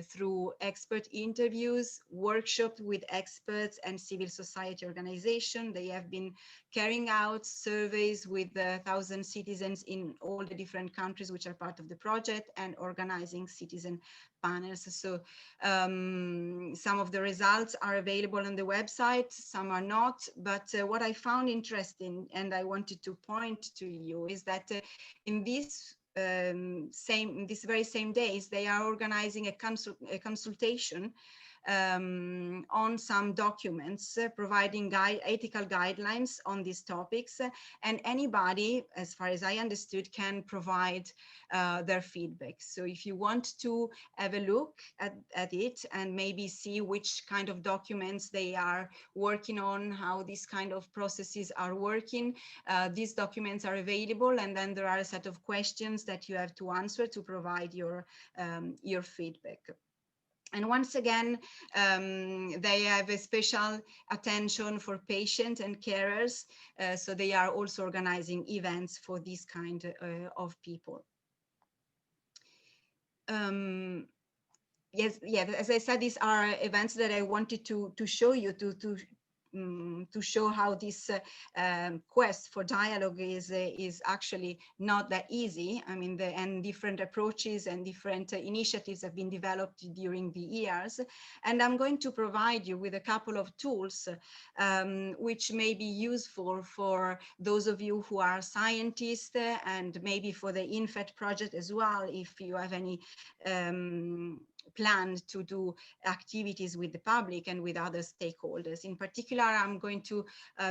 S6: through expert interviews, workshops with experts and civil society organization. They have been carrying out surveys with 1,000 citizens in all the different countries which are part of the project, and organizing citizen panels. So some of the results are available on the website, some are not, but what I found interesting and I wanted to point to you is that in this these very same days, they are organizing a consultation on some documents providing ethical guidelines on these topics, and anybody, as far as I understood, can provide their feedback. So if you want to have a look at it and maybe see which kind of documents they are working on, how these kind of processes are working, these documents are available, and then there are a set of questions that you have to answer to provide your feedback. And once again, they have a special attention for patients and carers. So they are also organizing events for this kind of people. Yes, yeah, as I said, these are events that I wanted to show you, to show how this quest for dialogue is actually not that easy. I mean, and different approaches and different initiatives have been developed during the years. And I'm going to provide you with a couple of tools which may be useful for those of you who are scientists, and maybe for the IN-FET project as well, if you have any planned to do activities with the public and with other stakeholders. In particular, I'm going to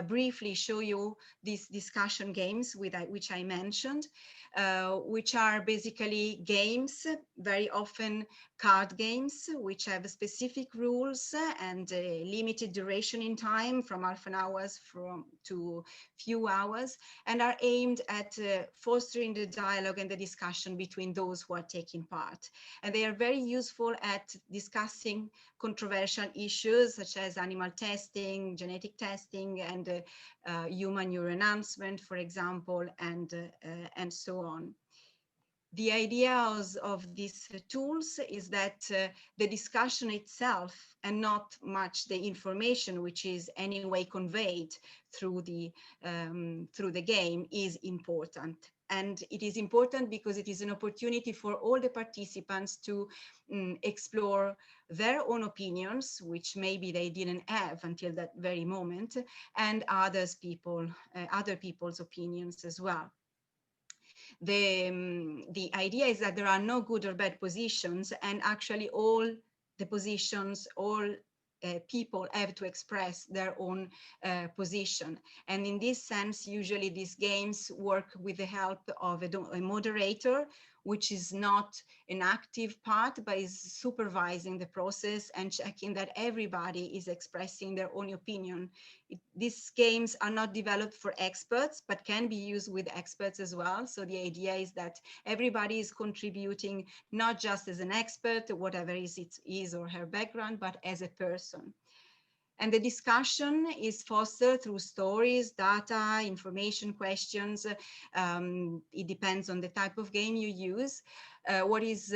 S6: briefly show you these discussion games which I mentioned, which are basically games, very often card games, which have specific rules and a limited duration in time, from half an hour to few hours, and are aimed at fostering the dialogue and the discussion between those who are taking part. And they are very useful at discussing controversial issues such as animal testing, genetic testing, and human neuroenhancement, for example, and so on. The idea of these tools is that the discussion itself, and not much the information which is anyway conveyed through the game, is important. And it is important because it is an opportunity for all the participants to explore their own opinions, which maybe they didn't have until that very moment, and other people's opinions as well. The idea is that there are no good or bad positions, and actually all the positions, all people have to express their own position. And in this sense, usually these games work with the help of a moderator, which is not an active part, but is supervising the process and checking that everybody is expressing their own opinion. These games are not developed for experts, but can be used with experts as well. So the idea is that everybody is contributing, not just as an expert, whatever is his or her background, but as a person. And the discussion is fostered through stories, data, information, questions. It depends on the type of game you use. What is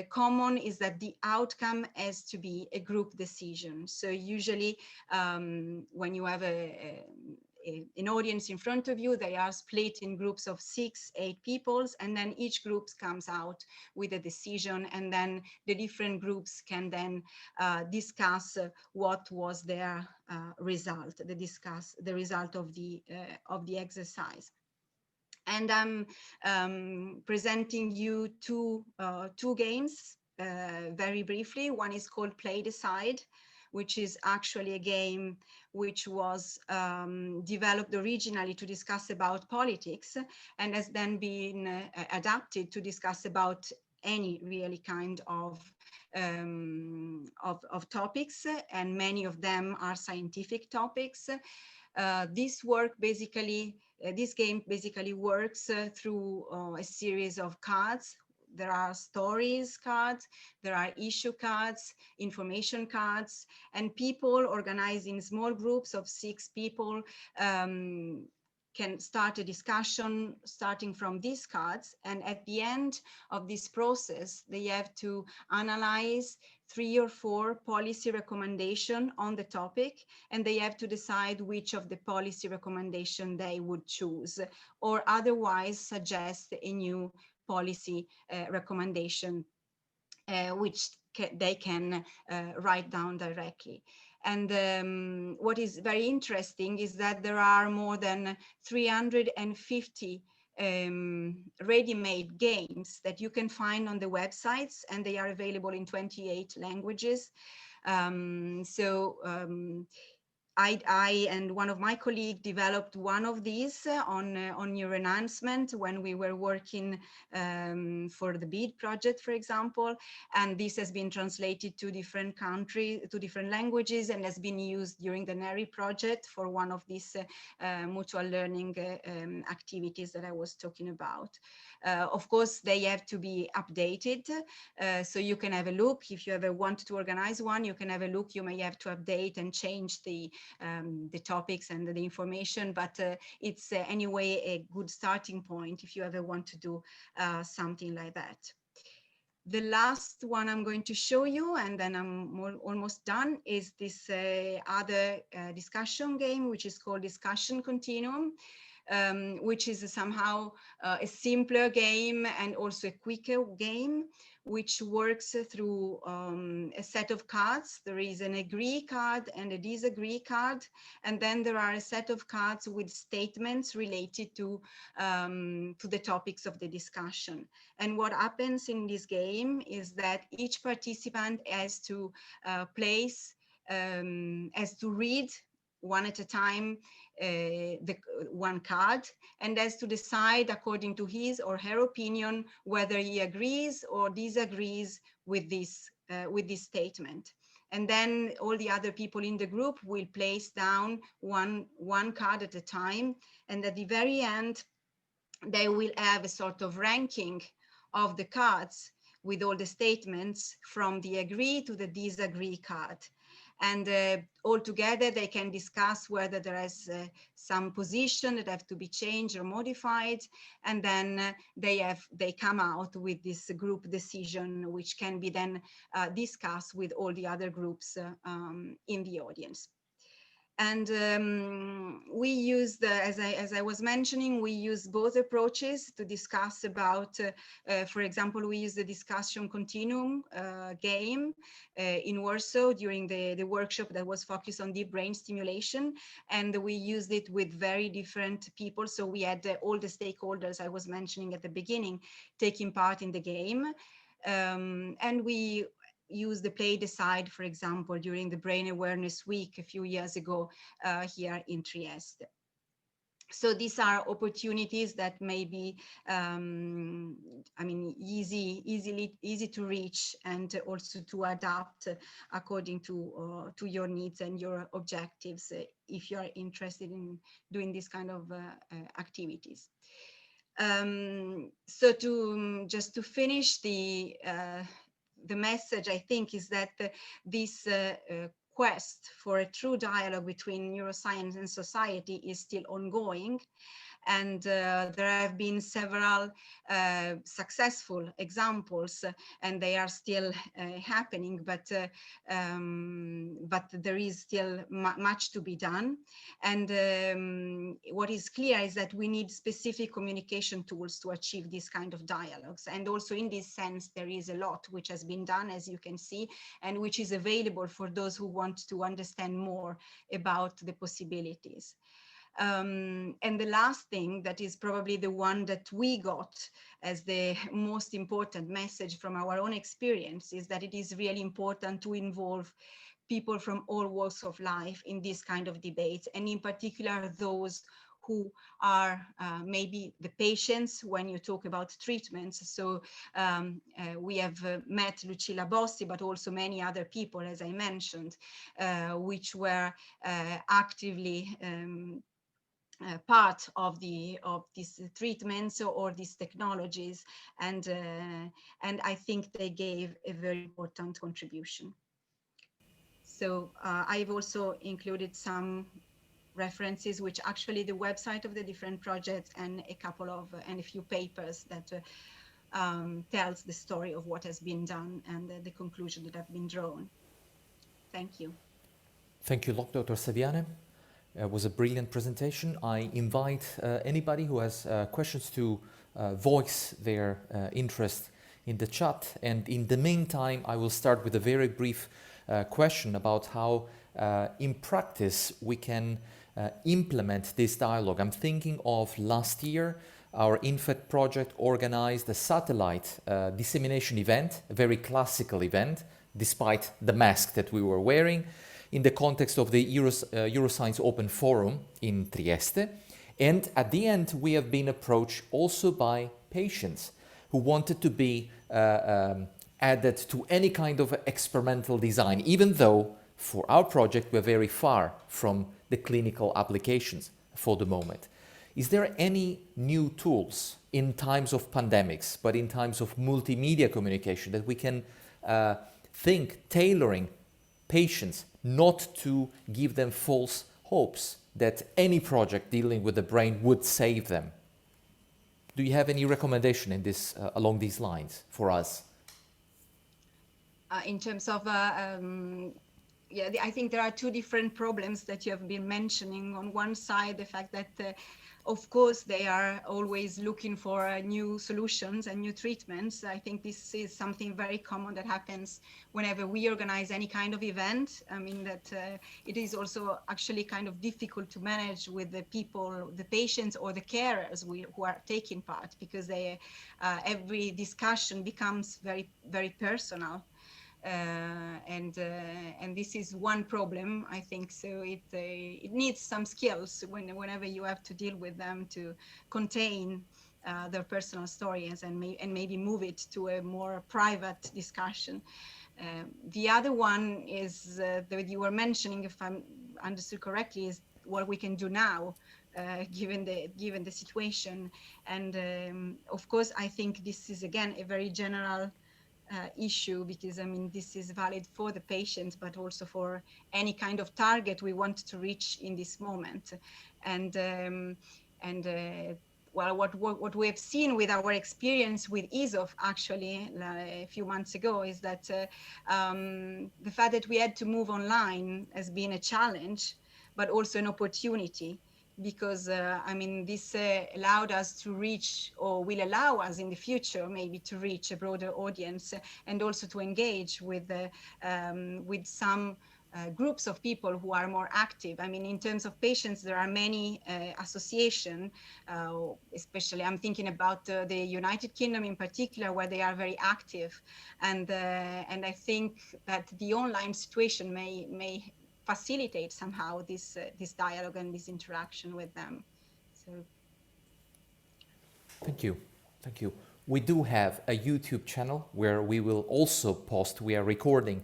S6: common is that the outcome has to be a group decision. So usually when you have an audience in front of you, they are split in groups of 6, 8 people, and then each group comes out with a decision, and then the different groups can then discuss what was their result, the result of the exercise. And I'm presenting you two games very briefly. One is called Play Decide, which is actually a game which was developed originally to discuss about politics, and has then been adapted to discuss about any really kind of topics, and many of them are scientific topics. This game basically works through a series of cards. There are stories cards, there are issue cards, information cards, and people organized in small groups of 6 people can start a discussion starting from these cards, and at the end of this process, they have to analyze 3 or 4 policy recommendations on the topic, and they have to decide which of the policy recommendation they would choose, or otherwise suggest a new policy recommendation, which they can write down directly. And what is very interesting is that there are more than 350 ready-made games that you can find on the websites, and they are available in 28 languages. I and one of my colleagues developed one of these on your enhancement when we were working for the BEAD project, for example. And this has been translated to different countries, to different languages, and has been used during the NERI project for one of these mutual learning activities that I was talking about. Of course, they have to be updated. So you can have a look. If you ever want to organize one, you can have a look. You may have to update and change the topics and the information, but it's anyway a good starting point if you ever want to do something like that. The last one I'm going to show you, and then I'm almost done, is this other discussion game, which is called Discussion Continuum, which is somehow a simpler game and also a quicker game, which works through a set of cards. There is an agree card and a disagree card, and then there are a set of cards with statements related to the topics of the discussion. And what happens in this game is that each participant has to has to read one at a time the one card, and has to decide according to his or her opinion whether he agrees or disagrees with this statement. And then all the other people in the group will place down one card at a time, and at the very end they will have a sort of ranking of the cards with all the statements from the agree to the disagree card. And all together they can discuss whether there is some position that have to be changed or modified, and then they come out with this group decision, which can be then discussed with all the other groups in the audience. And we use, as I was mentioning, we use both approaches to discuss about, for example, we use the discussion continuum game in Warsaw during the workshop that was focused on deep brain stimulation. And we used it with very different people. So we had all the stakeholders I was mentioning at the beginning taking part in the game. And we use the Play Decide, for example, during the Brain Awareness Week a few years ago here in Trieste. So these are opportunities that may be, I mean, easy to reach, and also to adapt according to your needs and your objectives if you are interested in doing this kind of activities. So just to finish, the message, I think, is that this quest for a true dialogue between neuroscience and society is still ongoing. And there have been several successful examples, and they are still happening, but there is still much to be done. And what is clear is that we need specific communication tools to achieve this kind of dialogues. And also in this sense, there is a lot which has been done, as you can see, and which is available for those who want to understand more about the possibilities. And the last thing, that is probably the one that we got as the most important message from our own experience, is that it is really important to involve people from all walks of life in this kind of debates, and in particular those who are maybe the patients when you talk about treatments. So we have met Lucilla Bossi, but also many other people, as I mentioned, which were actively part of these treatments or these technologies, and I think they gave a very important contribution. So I've also included some references, which actually the website of the different projects and a couple of and a few papers that tells the story of what has been done and the conclusion that have been drawn. Thank you.
S1: Thank you, Dr. Saviane. It was a brilliant presentation. I invite anybody who has questions to voice their interest in the chat. And in the meantime, I will start with a very brief question about how in practice we can implement this dialogue. I'm thinking of last year, our IN-FET project organized a satellite dissemination event, a very classical event, despite the mask that we were wearing, in the context of the Euroscience Open Forum in Trieste. And at the end, we have been approached also by patients who wanted to be added to any kind of experimental design, even though for our project, we're very far from the clinical applications for the moment. Is there any new tools in times of pandemics, but in times of multimedia communication, that we can think tailoring patients, not to give them false hopes that any project dealing with the brain would save them? Do you have any recommendation in this along these lines for us?
S6: In terms of yeah, I think there are two different problems that you have been mentioning. On one side, the fact that of course they are always looking for new solutions and new treatments. I think this is something very common that happens whenever we organize any kind of event. I mean that it is also actually kind of difficult to manage with the people, the patients or the carers who are taking part, because they every discussion becomes very, very personal. And this is one problem, I think. So it needs some skills whenever you have to deal with them to contain their personal stories and maybe move it to a more private discussion. The other one is that you were mentioning, if I understood correctly, is what we can do now, given the situation. And of course, I think this is again a very general issue, because I mean this is valid for the patients, but also for any kind of target we want to reach in this moment. And well, what we have seen with our experience with ESOF actually a few months ago is that the fact that we had to move online has been a challenge, but also an opportunity. Because I mean, this allowed us to reach, or will allow us in the future maybe to reach a broader audience, and also to engage with some groups of people who are more active. I mean, in terms of patients, there are many associations, especially I'm thinking about the United Kingdom in particular, where they are very active. And I think that the online situation may facilitate somehow this dialogue and this interaction with them. So
S1: Thank you. Thank you. We do have a YouTube channel where we will also post. We are recording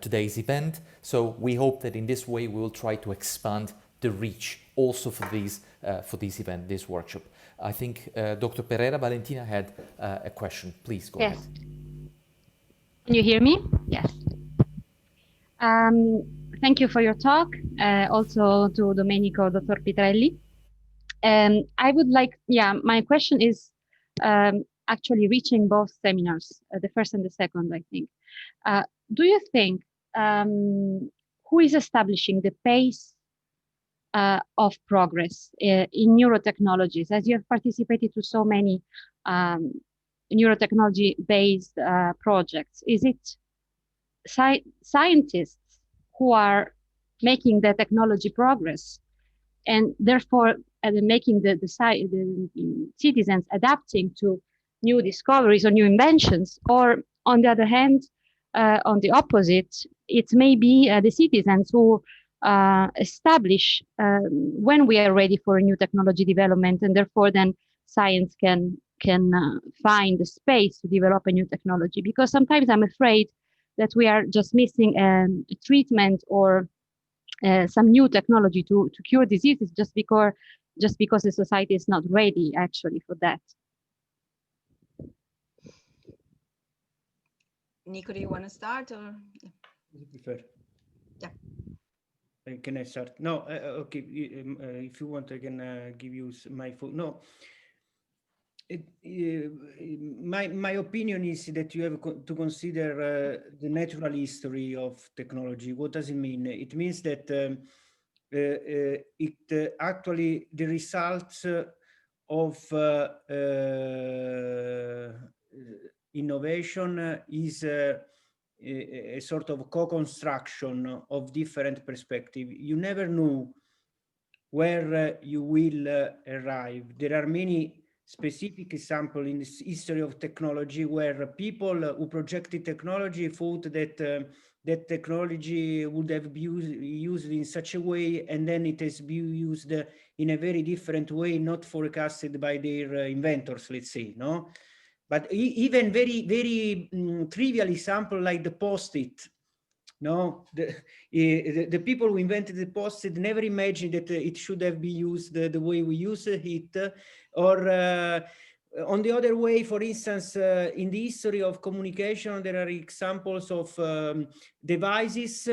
S1: today's event, so we hope that in this way we will try to expand the reach also for this event, this workshop. I think Dr. Perrera, Valentina had a question. Please go ahead.
S7: Can you hear me? Yes. Thank you for your talk, also to Domenico, Dr. Pitrelli. I would like, my question is actually reaching both seminars, the first and the second, I think. Do you think who is establishing the pace of progress in neurotechnologies? As you have participated to so many neurotechnology-based projects, is it scientists who are making the technology progress, and therefore making the citizens adapting to new discoveries or new inventions? Or on the other hand, on the opposite, it may be the citizens who establish when we are ready for a new technology development, and therefore then science can find the space to develop a new technology? Because sometimes I'm afraid that we are just missing a treatment or some new technology to cure diseases just because the society is not ready actually for that.
S6: Nico, do you want to start, or?
S2: You prefer?
S6: Yeah.
S2: Can I start? No, okay. If you want, I can give you my phone. No, my opinion is that you have to consider the natural history of technology. What does it mean? It means that it actually the results of innovation is a sort of co-construction of different perspectives. You never know where you will arrive. There are many specific examples in the history of technology where people who projected technology thought that that technology would have been used in such a way, and then it has been used in a very different way, not forecasted by their inventors, let's say, no? But even very trivial example like the post-it, no, the people who invented the post-it never imagined that it should have been used the way we use it, or on the other way, for instance, in the history of communication, there are examples of devices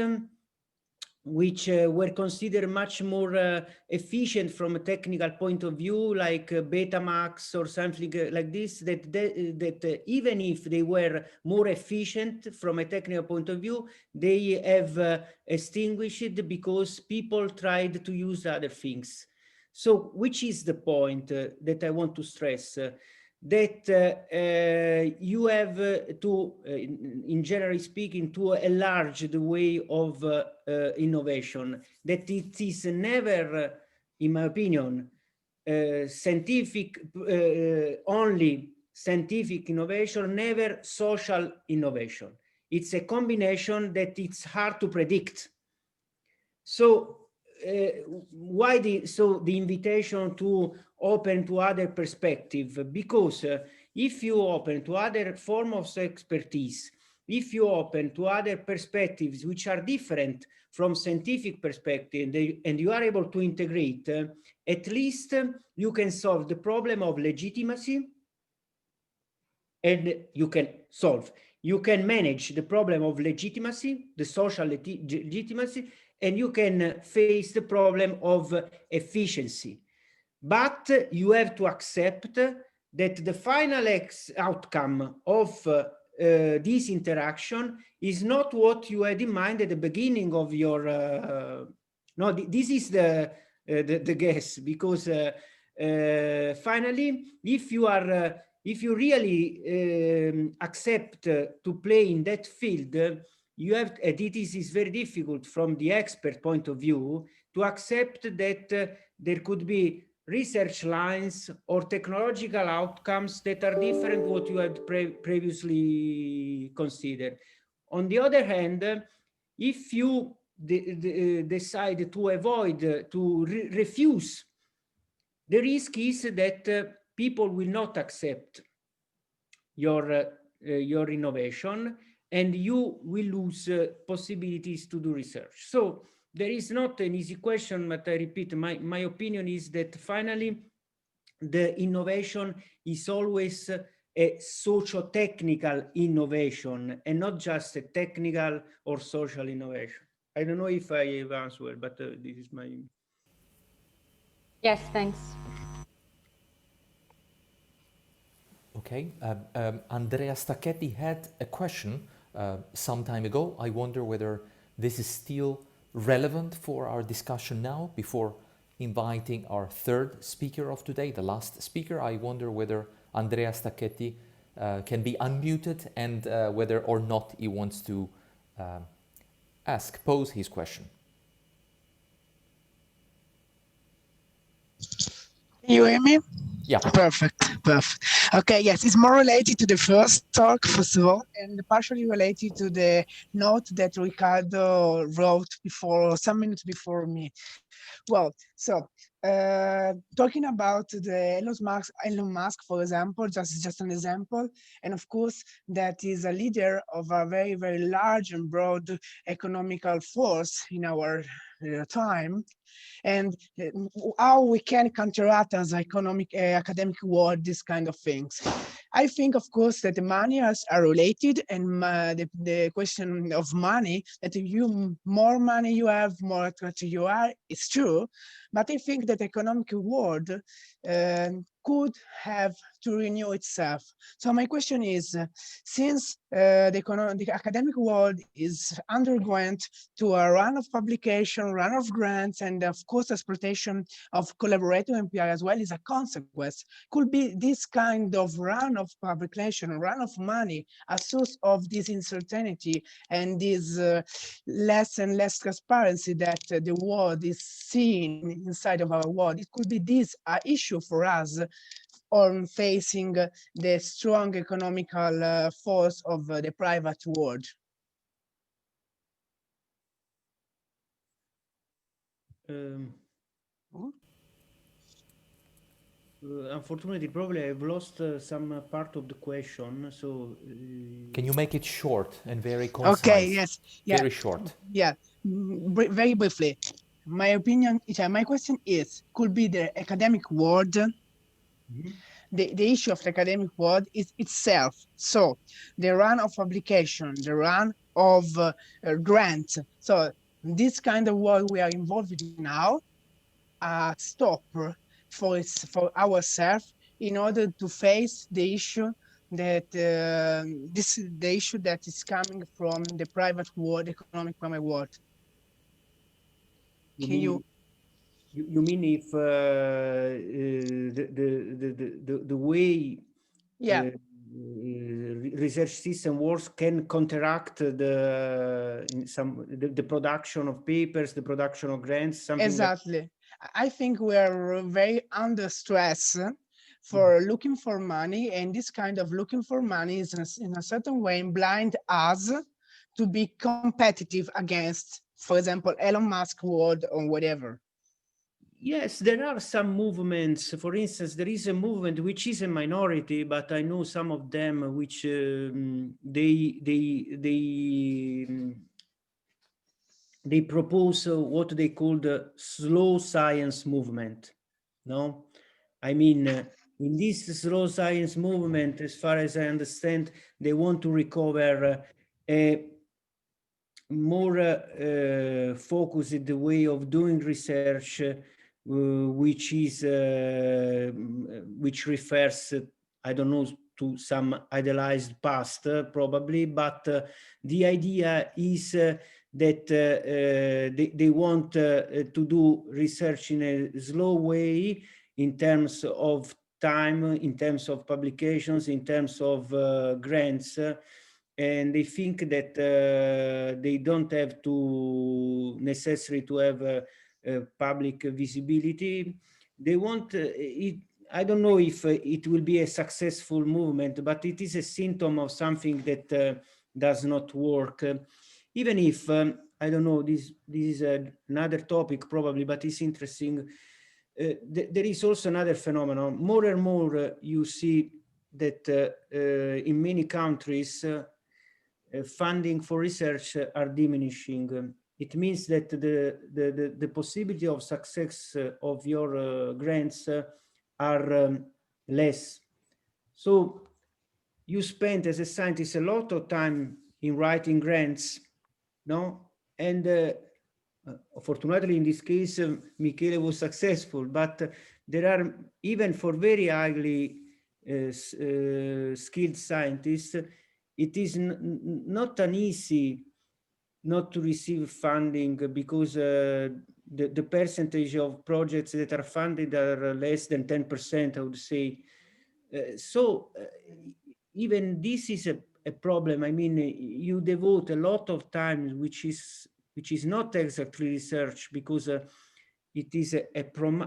S2: which were considered much more efficient from a technical point of view, like Betamax or something like this, that even if they were more efficient from a technical point of view, they have extinguished because people tried to use other things. So which is the point that I want to stress? That you have to, in generally speaking, to enlarge the way of innovation, that it is never, in my opinion, scientific, only scientific innovation, never social innovation. It's a combination that it's hard to predict. So why the invitation to open to other perspective? Because if you open to other form of expertise, if you open to other perspectives which are different from scientific perspective, and you are able to integrate, at least you can solve the problem of legitimacy, and you can manage the problem of legitimacy, the social legitimacy, and you can face the problem of efficiency. But you have to accept that the final outcome of this interaction is not what you had in mind at the beginning of your no, this is the guess, because finally, if you really accept to play in that field, you have, and it is very difficult from the expert point of view to accept that there could be research lines or technological outcomes that are different what you had previously considered. On the other hand, if you decide to avoid, to refuse, the risk is that people will not accept your innovation, and you will lose possibilities to do research. So there is not an easy question, but I repeat, my opinion is that finally the innovation is always a socio-technical innovation and not just a technical or social innovation. I don't know if I have answered, but this is my...
S3: Yes, thanks.
S1: Okay, Andrea Stacchetti had a question some time ago. I wonder whether this is still relevant for our discussion now, before inviting our third speaker of today, the last speaker. I wonder whether Andrea Stacchetti can be unmuted, and whether or not he wants to pose his question.
S8: Can you hear me?
S1: Yeah.
S8: Perfect. Okay, yes, it's more related to the first talk, first of all, and partially related to the note that Ricardo wrote before, some minutes before me. Well, so talking about the Elon Musk, for example, just an example, and of course that is a leader of a very, very large and broad economical force in our time, and how we can counteract as academic world these kind of things. I think, of course, that the money are related, and the question of money, that more money you have, more attractive you are, is true. But I think that the economic world could have to renew itself. So my question is, since the academic world is undergoing to a run of publication, run of grants, and of course exploitation of collaborative MPI as well is a consequence, could be this kind of run of publication, run of money, a source of this uncertainty and this less and less transparency that the world is seeing inside of our world. It could be this issue for us on facing the strong economical force of the private world.
S2: Unfortunately, probably I've lost some part of the question. So,
S1: can you make it short and very concise?
S8: Okay. Yes. Yeah.
S1: Very short.
S8: Yeah. Very briefly. My opinion, my question is: could be the academic world? The issue of the academic world is itself. So the run of publication, the run of grants. So this kind of world we are involved in now, stop for ourselves in order to face the issue that the issue that is coming from the private world, economic private world.
S2: You mean if the way research system works can counteract the production of papers, the production of grants, something
S8: exactly like... I think we are very under stress for looking for money, and this kind of looking for money is in a certain way blind us to be competitive against, for example, Elon Musk world or whatever.
S2: Yes, there are some movements. For instance, there is a movement which is a minority, but I know some of them which they propose what they call the slow science movement. No, I mean, in this slow science movement, as far as I understand, they want to recover a more focused way of doing research, which refers, I don't know, to some idealized past, probably, but the idea is that they want to do research in a slow way in terms of time, in terms of publications, in terms of grants, and they think that they don't have to necessarily to have public visibility. They want it. I don't know if it will be a successful movement, but it is a symptom of something that does not work. Even if, I don't know, this is another topic probably, but it's interesting. There is also another phenomenon. More and more you see that in many countries, funding for research are diminishing. It means that the possibility of success of your grants are less. So you spend as a scientist a lot of time in writing grants, no? And fortunately in this case, Michele was successful, but there are, even for very highly skilled scientists, it is not an easy not to receive funding, because the percentage of projects that are funded are less than 10%, I would say. So even this is a problem. I mean, you devote a lot of time, which is not exactly research, because it is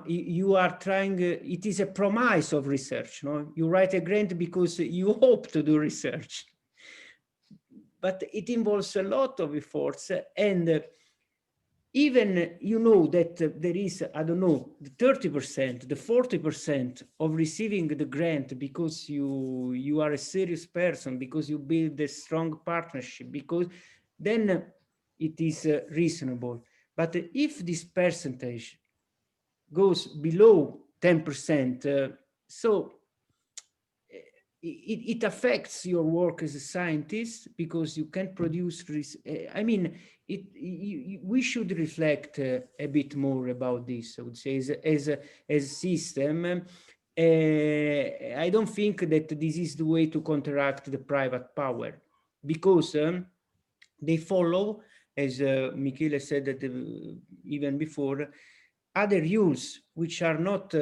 S2: you are trying, it is a promise of research. No, you write a grant because you hope to do research, but it involves a lot of efforts, and even you know that there is, I don't know, the 30%, the 40% of receiving the grant because you are a serious person, because you build a strong partnership, because then it is reasonable. But if this percentage goes below 10%, so it affects your work as a scientist, because you can produce, I mean, we should reflect a bit more about this, I would say, as a system. I don't think that this is the way to counteract the private power, because they follow, as Michele said that even before, other rules which are not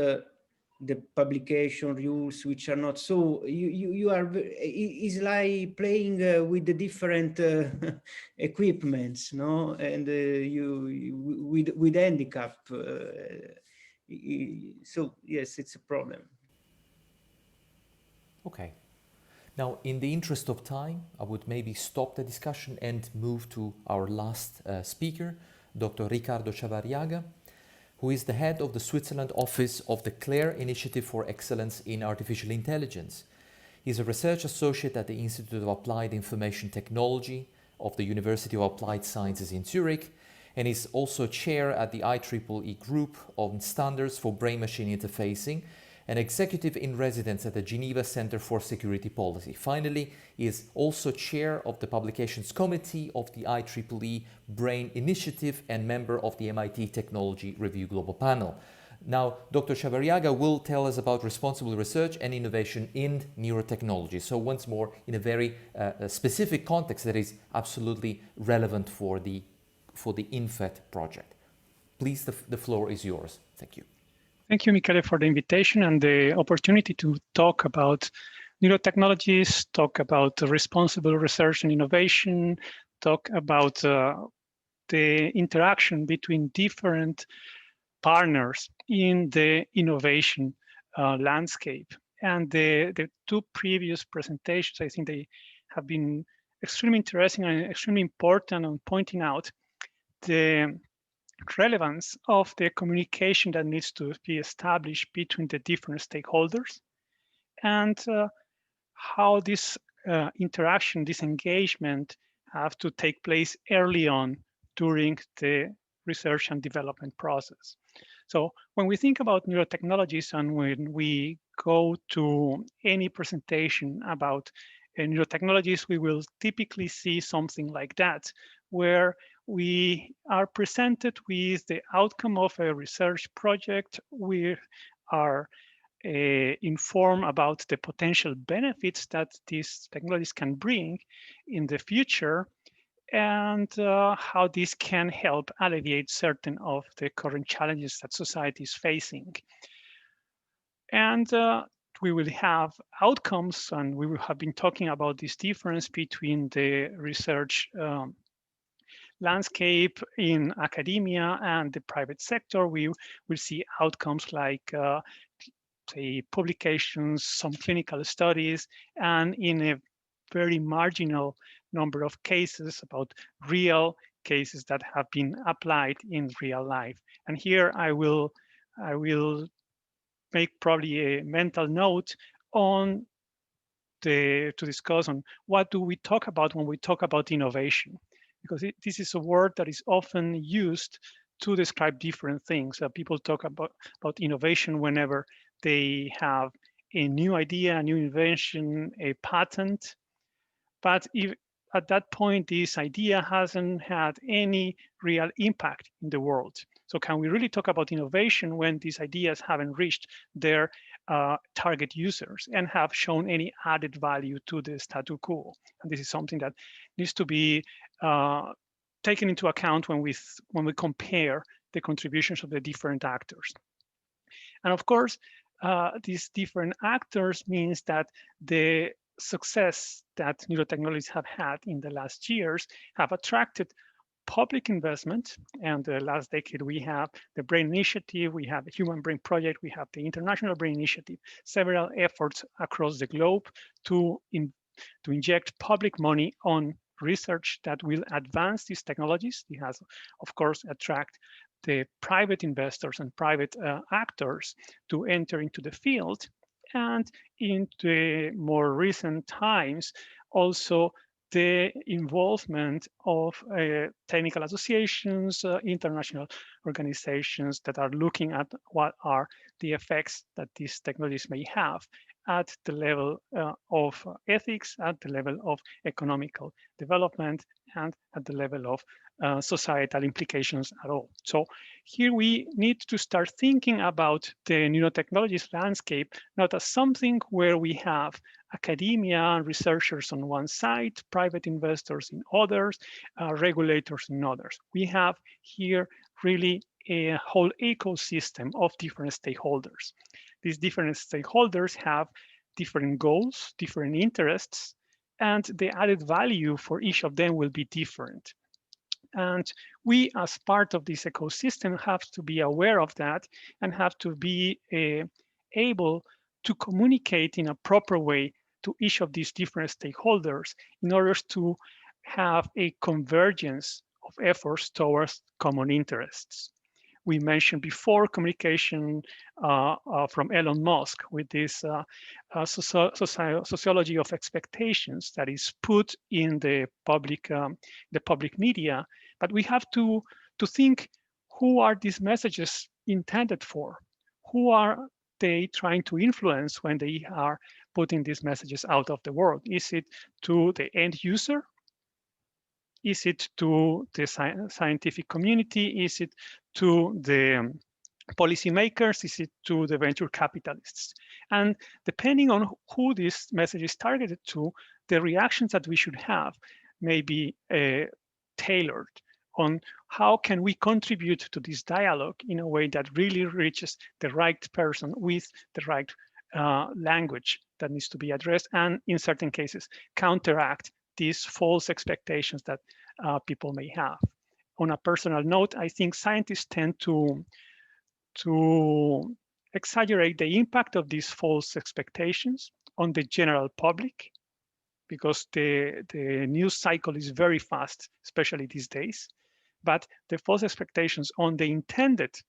S2: the publication rules, which are not. So you are, it's like playing with the different equipments, no, and with handicap. So yes, it's a problem.
S1: Okay. Now, in the interest of time, I would maybe stop the discussion and move to our last speaker, Dr. Ricardo Chavarriaga, who is the head of the Switzerland office of the CLARE Initiative for Excellence in Artificial Intelligence. He's a research associate at the Institute of Applied Information Technology of the University of Applied Sciences in Zurich, and is also chair at the IEEE Group on Standards for Brain-Machine Interfacing, and executive in residence at the Geneva Center for Security Policy. Finally, he is also chair of the Publications Committee of the IEEE Brain Initiative and member of the MIT Technology Review Global Panel. Now, Dr. Chavarriaga will tell us about responsible research and innovation in neurotechnology. So once more, in a very specific context that is absolutely relevant for the IN-FET project. Please, the floor is yours. Thank you.
S9: Thank you, Michele, for the invitation and the opportunity to talk about neurotechnologies, talk about responsible research and innovation, talk about the interaction between different partners in the innovation landscape. And the two previous presentations, I think they have been extremely interesting and extremely important on pointing out the relevance of the communication that needs to be established between the different stakeholders, and how this interaction, this engagement have to take place early on during the research and development process. So when we think about neurotechnologies and when we go to any presentation about neurotechnologies, we will typically see something like that, where we are presented with the outcome of a research project. We are informed about the potential benefits that these technologies can bring in the future, and how this can help alleviate certain of the current challenges that society is facing. And we will have outcomes, and we will have been talking about this difference between the research landscape in academia and the private sector. We will see outcomes like say publications, some clinical studies, and in a very marginal number of cases about real cases that have been applied in real life. And here I will make probably a mental note on to discuss on what do we talk about when we talk about innovation, because this is a word that is often used to describe different things. People talk about innovation whenever they have a new idea, a new invention, a patent. But if at that point, this idea hasn't had any real impact in the world. So can we really talk about innovation when these ideas haven't reached their target users and have shown any added value to the status quo? And this is something that needs to be taken into account when we compare the contributions of the different actors. And of course, these different actors means that the success that neurotechnologies have had in the last years have attracted public investment. And the last decade, we have the Brain Initiative, we have the Human Brain Project, we have the International Brain Initiative, several efforts across the globe to inject public money on research that will advance these technologies. It has, of course, attract the private investors and private actors to enter into the field. And in the more recent times, also the involvement of technical associations, international organizations that are looking at what are the effects that these technologies may have at the level of ethics, at the level of economical development, and at the level of societal implications at all. So here we need to start thinking about the nanotechnologies landscape not as something where we have academia and researchers on one side, private investors in others, regulators in others. We have here really a whole ecosystem of different stakeholders. These different stakeholders have different goals, different interests, and the added value for each of them will be different. And we, as part of this ecosystem, have to be aware of that and have to be able to communicate in a proper way to each of these different stakeholders in order to have a convergence of efforts towards common interests. We mentioned before communication from Elon Musk with this sociology of expectations that is put in the public media. But we have to think, who are these messages intended for? Who are they trying to influence when they are putting these messages out of the world? Is it to the end user? Is it to the scientific community? Is it to the policymakers? Is it to the venture capitalists? And depending on who this message is targeted to, the reactions that we should have may be tailored on how can we contribute to this dialogue in a way that really reaches the right person with the right language that needs to be addressed, and in certain cases counteract these false expectations that people may have. On a personal note, I think scientists tend to exaggerate the impact of these false expectations on the general public, because the news cycle is very fast, especially these days. But the false expectations on the intended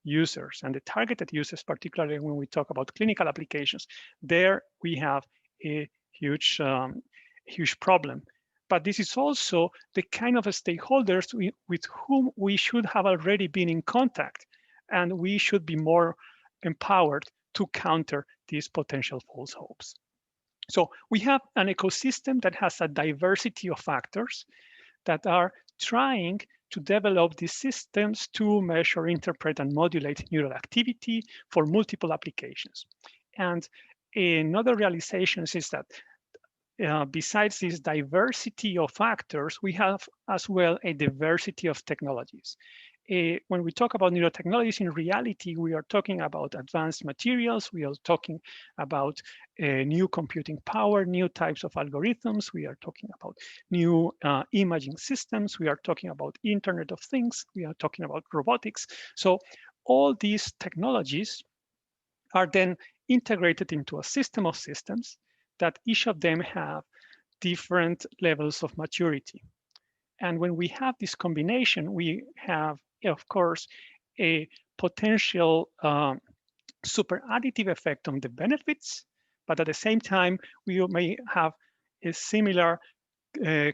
S9: users and the targeted users, particularly when we talk about clinical applications, there we have a huge problem. But this is also the kind of stakeholders with whom we should have already been in contact, and we should be more empowered to counter these potential false hopes. So we have an ecosystem that has a diversity of factors that are trying to develop these systems to measure, interpret, and modulate neural activity for multiple applications. And another realization is that besides this diversity of factors, we have as well a diversity of technologies. When we talk about nanotechnologies, in reality, we are talking about advanced materials. We are talking about new computing power, new types of algorithms. We are talking about new imaging systems. We are talking about Internet of Things. We are talking about robotics. So all these technologies are then integrated into a system of systems that each of them have different levels of maturity. And when we have this combination, we have, of course, a potential super additive effect on the benefits, but at the same time, we may have a similar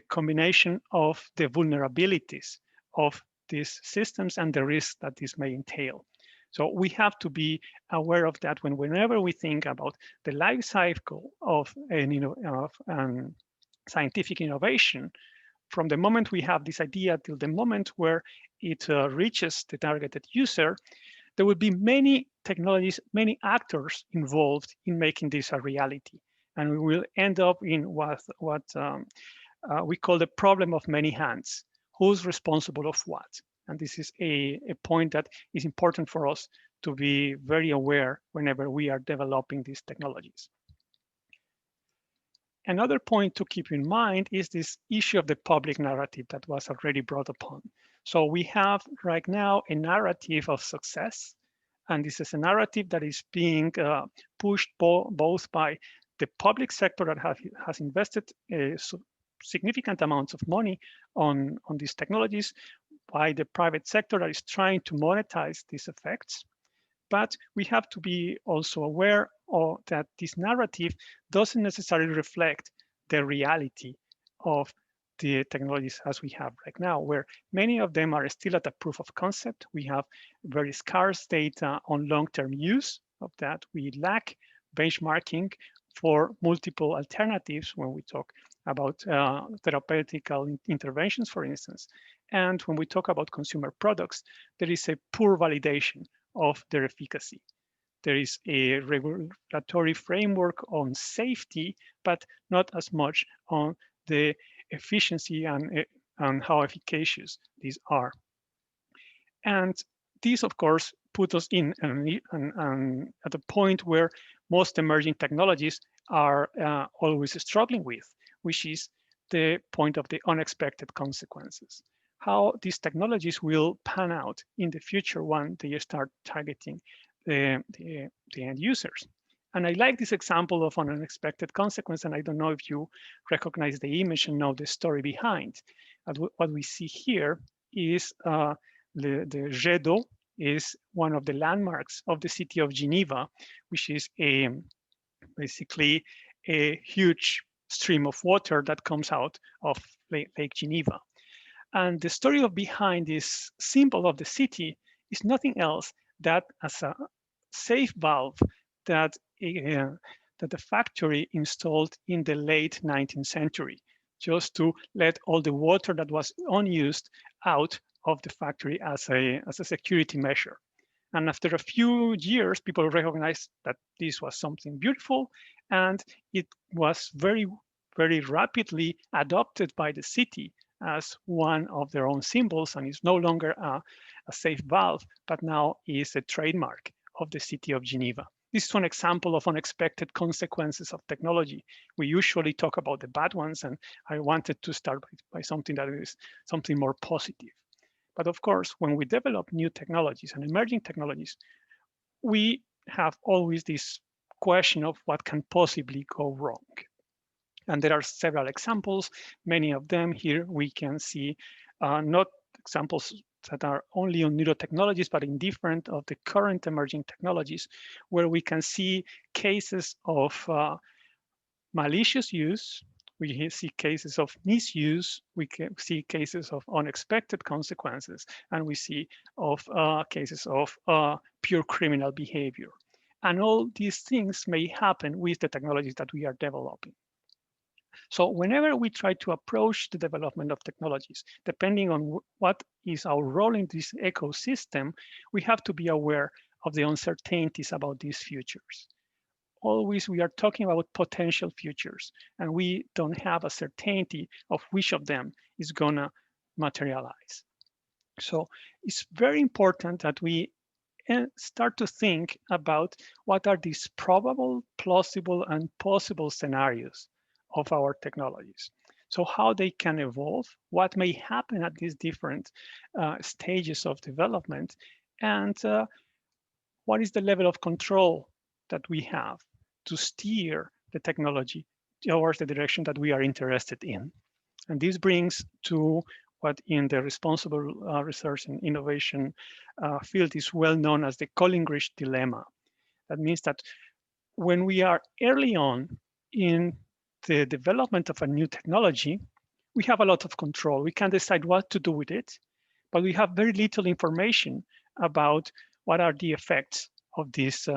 S9: combination of the vulnerabilities of these systems and the risks that this may entail. So we have to be aware of that whenever we think about the life cycle of scientific innovation, from the moment we have this idea till the moment where it reaches the targeted user, there will be many technologies, many actors involved in making this a reality. And we will end up in what we call the problem of many hands. Who's responsible of what? And this is a point that is important for us to be very aware whenever we are developing these technologies. Another point to keep in mind is this issue of the public narrative that was already brought upon. So we have right now a narrative of success, and this is a narrative that is being pushed both by the public sector that has invested significant amounts of money on these technologies, by the private sector that is trying to monetize these effects. But we have to be also aware that this narrative doesn't necessarily reflect the reality of the technologies as we have right now, where many of them are still at a proof of concept. We have very scarce data on long-term use of that. We lack benchmarking for multiple alternatives when we talk about therapeutical interventions, for instance. And when we talk about consumer products, there is a poor validation of their efficacy. There is a regulatory framework on safety, but not as much on the efficiency and how efficacious these are. And these, of course, put us in at a point where most emerging technologies are always struggling with, which is the point of the unexpected consequences. How these technologies will pan out in the future when they start targeting the end users. And I like this example of an unexpected consequence, and I don't know if you recognize the image and know the story behind. What we see here is the jet d'eau is one of the landmarks of the city of Geneva, which is basically a huge stream of water that comes out of Lake Geneva. And the story behind this symbol of the city is nothing else that as a safe valve that the factory installed in the late 19th century, just to let all the water that was unused out of the factory as a security measure. And after a few years, people recognized that this was something beautiful, and it was very, very rapidly adopted by the city as one of their own symbols, and is no longer a safe valve, but now is a trademark of the city of Geneva. This is one example of unexpected consequences of technology. We usually talk about the bad ones, and I wanted to start by something that is something more positive. But of course, when we develop new technologies and emerging technologies, we have always this question of what can possibly go wrong. And there are several examples. Many of them here we can see, not examples that are only on neurotechnologies, but in different of the current emerging technologies, where we can see cases of malicious use, we see cases of misuse, we can see cases of unexpected consequences, and we see of cases of pure criminal behavior. And all these things may happen with the technologies that we are developing. So whenever we try to approach the development of technologies, depending on what is our role in this ecosystem, we have to be aware of the uncertainties about these futures. Always we are talking about potential futures, and we don't have a certainty of which of them is gonna materialize. So it's very important that we start to think about what are these probable, plausible, and possible scenarios of our technologies. So how they can evolve, what may happen at these different stages of development, and what is the level of control that we have to steer the technology towards the direction that we are interested in. And this brings to what in the responsible research and innovation field is well known as the Collingridge dilemma. That means that when we are early on in the development of a new technology, we have a lot of control. We can decide what to do with it, but we have very little information about what are the effects of this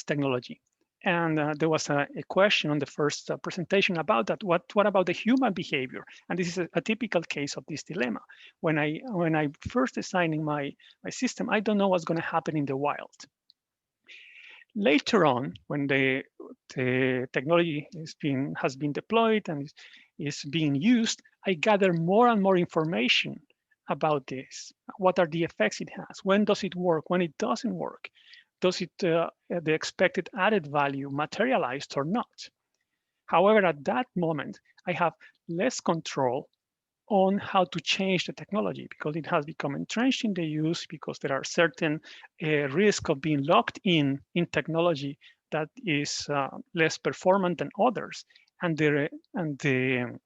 S9: technology. And there was a question on the first presentation about that. What about the human behavior? And this is a typical case of this dilemma. When I first designing my system, I don't know what's going to happen in the wild. Later on, when the technology has been deployed and is being used, I gather more and more information about this. What are the effects it has? When does it work? When it doesn't work? Does it the expected added value materialized or not? However, at that moment, I have less control on how to change the technology because it has become entrenched in the use, because there are certain risks of being locked in technology that is less performant than others, and the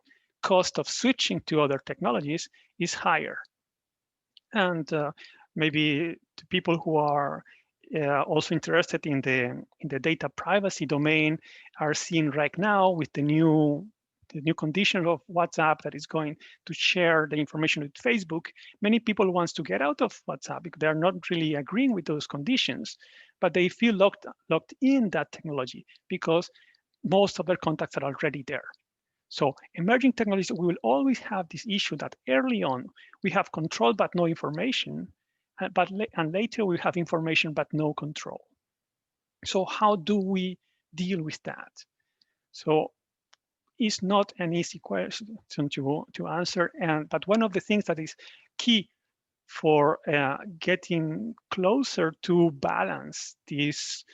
S9: cost of switching to other technologies is higher. And maybe the people who are also interested in the data privacy domain are seeing right now with the new condition of WhatsApp that is going to share the information with Facebook, many people want to get out of WhatsApp because they're not really agreeing with those conditions, but they feel locked in that technology because most of their contacts are already there. So emerging technologies, we will always have this issue that early on we have control but no information, and later we have information but no control. So how do we deal with that? So it's not an easy question to answer, but one of the things that is key for getting closer to balance this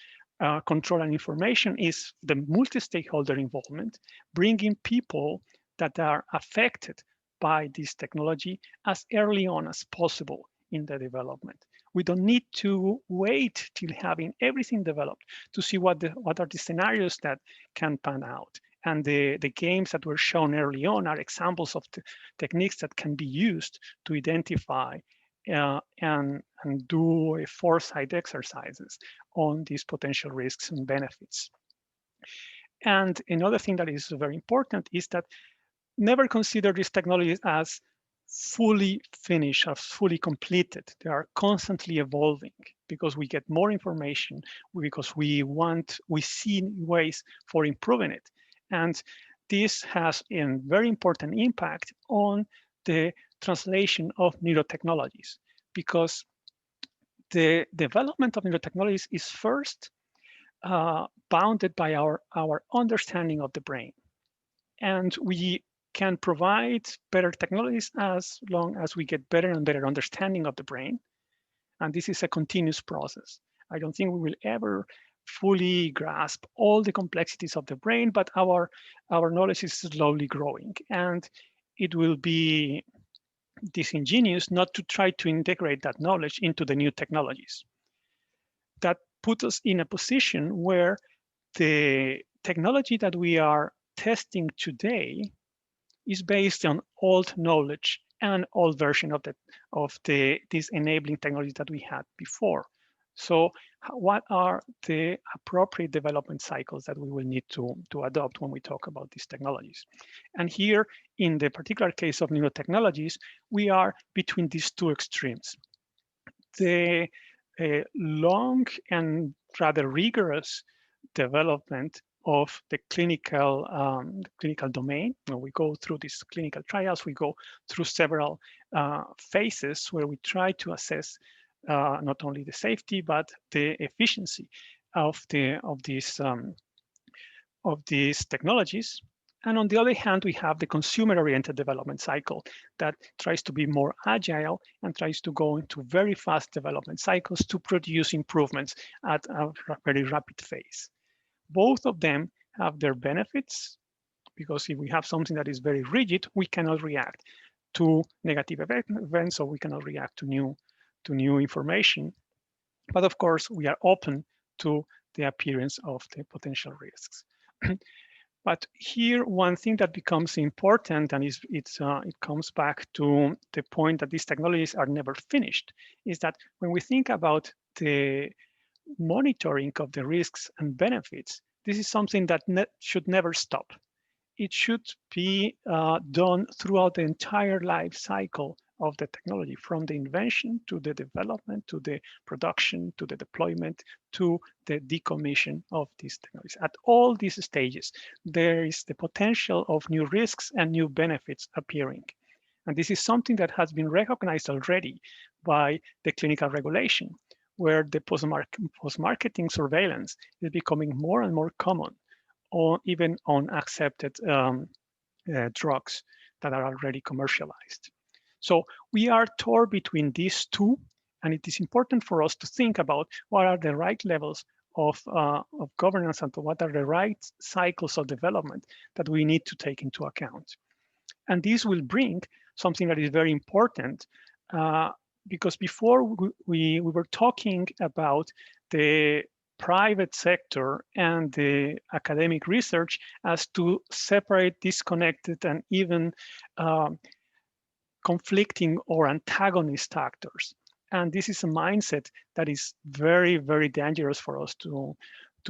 S9: control and information is the multi-stakeholder involvement, bringing people that are affected by this technology as early on as possible in the development. We don't need to wait till having everything developed to see what are the scenarios that can pan out. And the games that were shown early on are examples of the techniques that can be used to identify and do a foresight exercises on these potential risks and benefits. And another thing that is very important is that never consider these technologies as fully finished or fully completed. They are constantly evolving because we get more information, because we see ways for improving it. And this has a very important impact on the translation of neurotechnologies, because the development of neurotechnologies is first bounded by our understanding of the brain. And we can provide better technologies as long as we get better and better understanding of the brain. And this is a continuous process. I don't think we will ever fully grasp all the complexities of the brain, but our knowledge is slowly growing. And it will be disingenuous not to try to integrate that knowledge into the new technologies. That puts us in a position where the technology that we are testing today is based on old knowledge and old version of these enabling technologies that we had before. So what are the appropriate development cycles that we will need to adopt when we talk about these technologies? And here, in the particular case of neurotechnologies, we are between these two extremes. The long and rather rigorous development of the clinical domain. When we go through these clinical trials, we go through several phases where we try to assess not only the safety but the efficiency of these technologies. And on the other hand, we have the consumer-oriented development cycle that tries to be more agile and tries to go into very fast development cycles to produce improvements at a very rapid phase. Both of them have their benefits, because if we have something that is very rigid, we cannot react to negative events, or we cannot react to new information. But of course, we are open to the appearance of the potential risks. But here, one thing that becomes important, and it comes back to the point that these technologies are never finished, is that when we think about the monitoring of the risks and benefits, this is something that should never stop. It should be done throughout the entire life cycle of the technology, from the invention to the development, to the production, to the deployment, to the decommission of these technologies. At all these stages, there is the potential of new risks and new benefits appearing. And this is something that has been recognized already by the clinical regulation, where the post-marketing surveillance is becoming more and more common, or even on accepted drugs that are already commercialized. So we are torn between these two, and it is important for us to think about what are the right levels of governance and what are the right cycles of development that we need to take into account. And this will bring something that is very important, because before we were talking about the private sector and the academic research as to separate, disconnected, and even conflicting or antagonist actors. And this is a mindset that is very, very dangerous for us to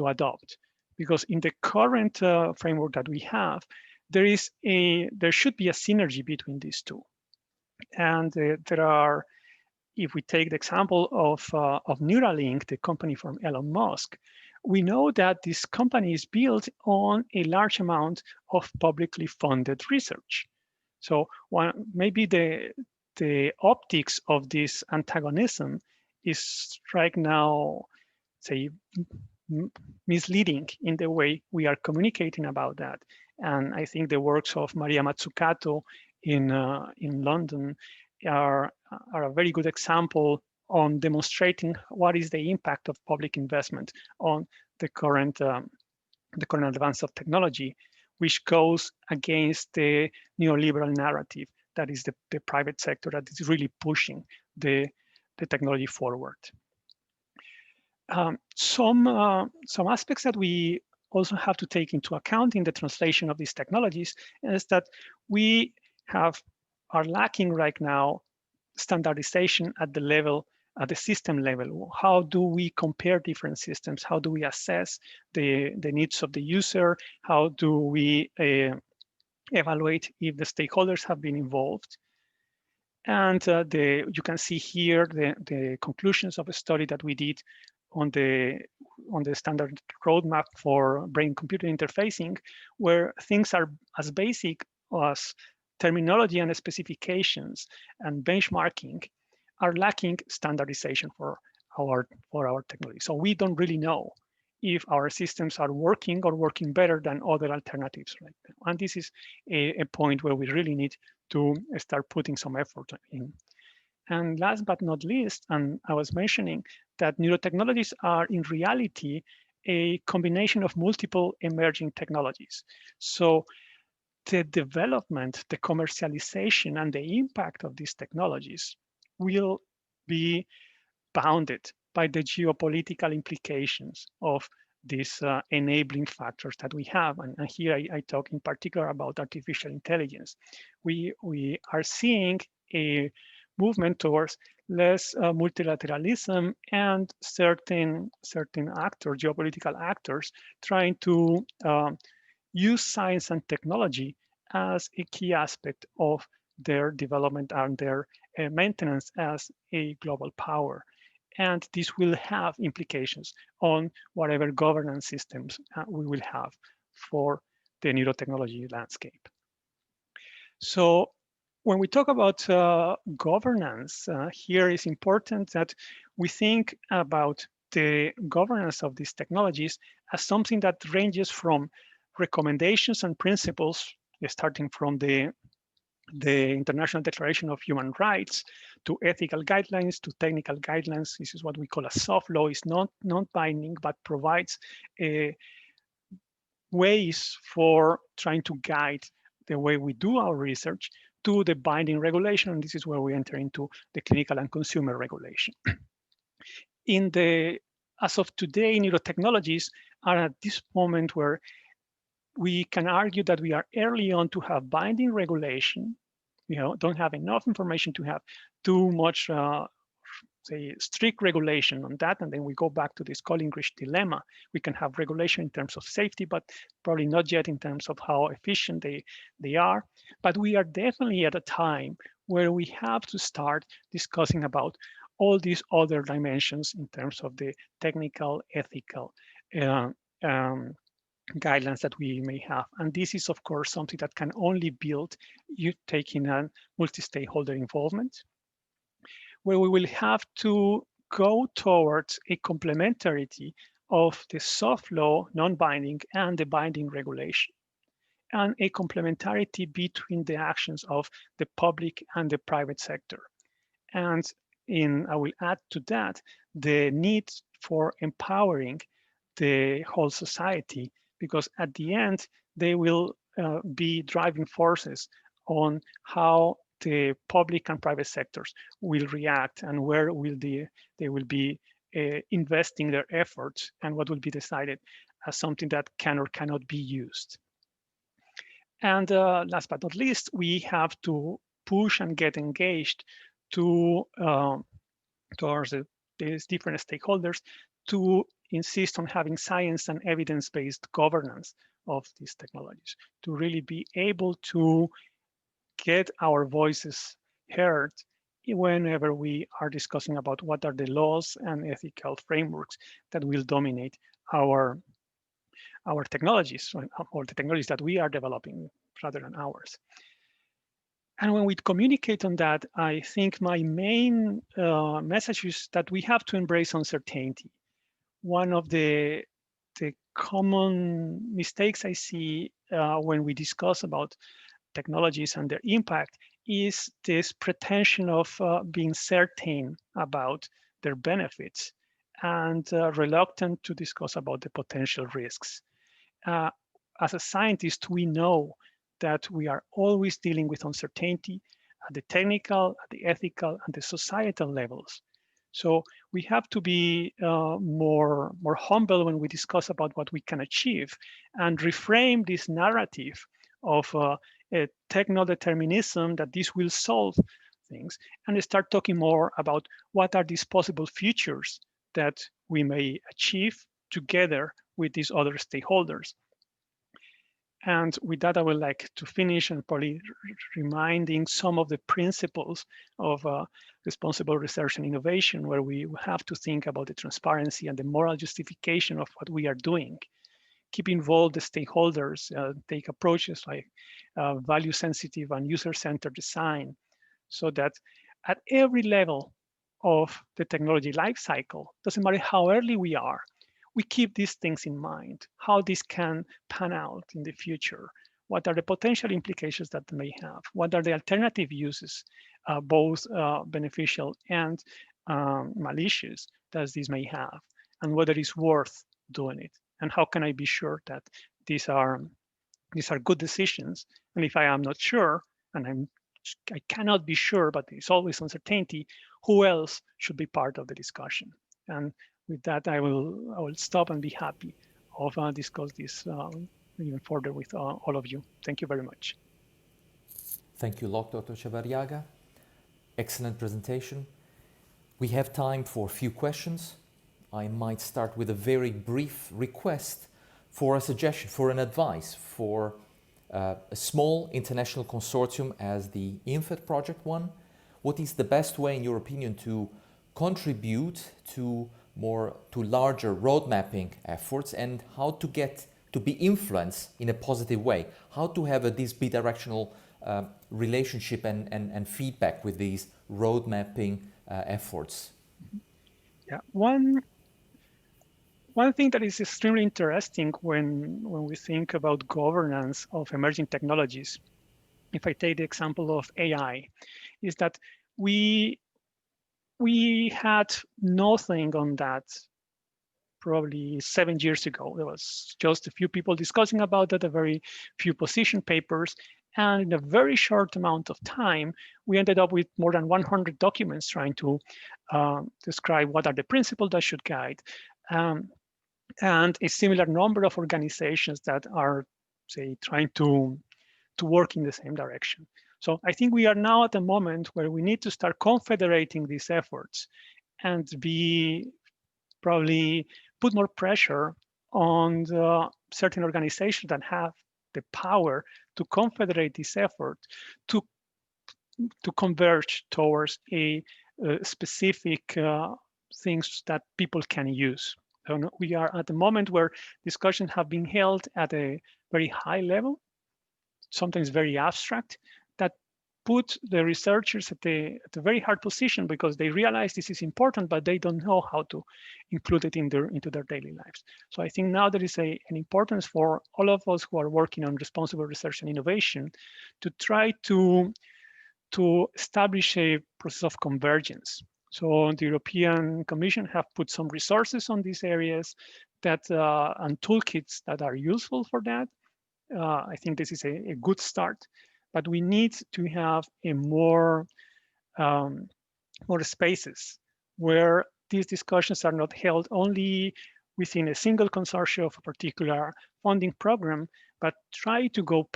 S9: adopt, because in the current framework that we have, there should be a synergy between these two. And there are, if we take the example of Neuralink, the company from Elon Musk, we know that this company is built on a large amount of publicly funded research. So maybe the optics of this antagonism is right now, say, misleading in the way we are communicating about that. And I think the works of Maria Mazzucato in London are a very good example on demonstrating what is the impact of public investment on the current advance of technology, which goes against the neoliberal narrative that is the private sector that is really pushing the technology forward. Some aspects that we also have to take into account in the translation of these technologies is that we are lacking right now standardization at the system level. How do we compare different systems? How do we assess the needs of the user? How do we evaluate if the stakeholders have been involved? And you can see here the conclusions of a study that we did on the standard roadmap for brain-computer interfacing, where things are as basic as terminology and specifications and benchmarking are lacking standardization for our technology. So we don't really know if our systems are working or working better than other alternatives right now. And this is a point where we really need to start putting some effort in. And last but not least, and I was mentioning that neurotechnologies are in reality a combination of multiple emerging technologies. So the development, the commercialization, and the impact of these technologies will be bounded by the geopolitical implications of these enabling factors that we have. And here I talk in particular about artificial intelligence. We are seeing a movement towards less multilateralism and certain actors, geopolitical actors, trying to use science and technology as a key aspect of their development and their maintenance as a global power. And this will have implications on whatever governance systems we will have for the neurotechnology landscape. So when we talk about governance, here is important that we think about the governance of these technologies as something that ranges from recommendations and principles, starting from the International Declaration of Human Rights, to ethical guidelines, to technical guidelines. This is what we call a soft law. It's not binding, but provides ways for trying to guide the way we do our research, to the binding regulation. And this is where we enter into the clinical and consumer regulation. As of today, neurotechnologies are at this moment where we can argue that we are early on to have binding regulation. Don't have enough information to have too much, say, strict regulation on that. And then we go back to this Collingridge dilemma. We can have regulation in terms of safety, but probably not yet in terms of how efficient they are. But we are definitely at a time where we have to start discussing about all these other dimensions in terms of the technical, ethical guidelines that we may have. And this is, of course, something that can only build you taking a multi-stakeholder involvement, where we will have to go towards a complementarity of the soft law, non-binding, and the binding regulation, and a complementarity between the actions of the public and the private sector. And I will add to that the need for empowering the whole society, because at the end, they will be driving forces on how the public and private sectors will react and where they will be investing their efforts and what will be decided as something that can or cannot be used. And last but not least, we have to push and get engaged towards these different stakeholders to insist on having science and evidence-based governance of these technologies, to really be able to get our voices heard whenever we are discussing about what are the laws and ethical frameworks that will dominate our technologies, or the technologies that we are developing rather than ours. And when we communicate on that, I think my main message is that we have to embrace uncertainty. One of the common mistakes I see when we discuss about technologies and their impact is this pretension of being certain about their benefits and reluctant to discuss about the potential risks. As a scientist, we know that we are always dealing with uncertainty at the technical, at the ethical, and the societal levels. So we have to be more humble when we discuss about what we can achieve and reframe this narrative of a techno-determinism that this will solve things, and start talking more about what are these possible futures that we may achieve together with these other stakeholders. And with that, I would like to finish and probably reminding some of the principles of responsible research and innovation, where we have to think about the transparency and the moral justification of what we are doing. Keep involved the stakeholders, take approaches like value-sensitive and user-centered design, so that at every level of the technology life cycle, doesn't matter how early we are, we keep these things in mind, how this can pan out in the future, what are the potential implications that they may have, what are the alternative uses, both beneficial and malicious, that this may have, and whether it's worth doing it, and how can I be sure that these are good decisions. And if I am not sure, and I cannot be sure, but there's always uncertainty, who else should be part of the discussion? And with that, I will stop and be happy of discuss this even further with all of you. Thank you very much.
S1: Thank you a lot, Dr. Chavarriaga. Excellent presentation. We have time for a few questions. I might start with a very brief request for a suggestion, for an advice for a small international consortium as the IN-FET project one. What is the best way, in your opinion, to contribute to larger road mapping efforts, and how to get to be influenced in a positive way? How to have this bidirectional relationship and feedback with these road mapping efforts?
S9: Yeah, one thing that is extremely interesting when we think about governance of emerging technologies, if I take the example of AI, is that we had nothing on that probably 7 years ago. There was just a few people discussing about it, a very few position papers, and in a very short amount of time, we ended up with more than 100 documents trying to describe what are the principles that should guide, and a similar number of organizations that are, say, trying to work in the same direction. So I think we are now at a moment where we need to start confederating these efforts and probably put more pressure on the certain organizations that have the power to confederate this effort to converge towards a specific things that people can use. So we are at the moment where discussions have been held at a very high level, sometimes very abstract, that put the researchers at a very hard position because they realize this is important, but they don't know how to include it into their daily lives. So I think now there is an importance for all of us who are working on responsible research and innovation to try to establish a process of convergence. So the European Commission have put some resources on these areas that and toolkits that are useful for that. I think this is a good start, but we need to have a more spaces where these discussions are not held only within a single consortium of a particular funding program, but try to go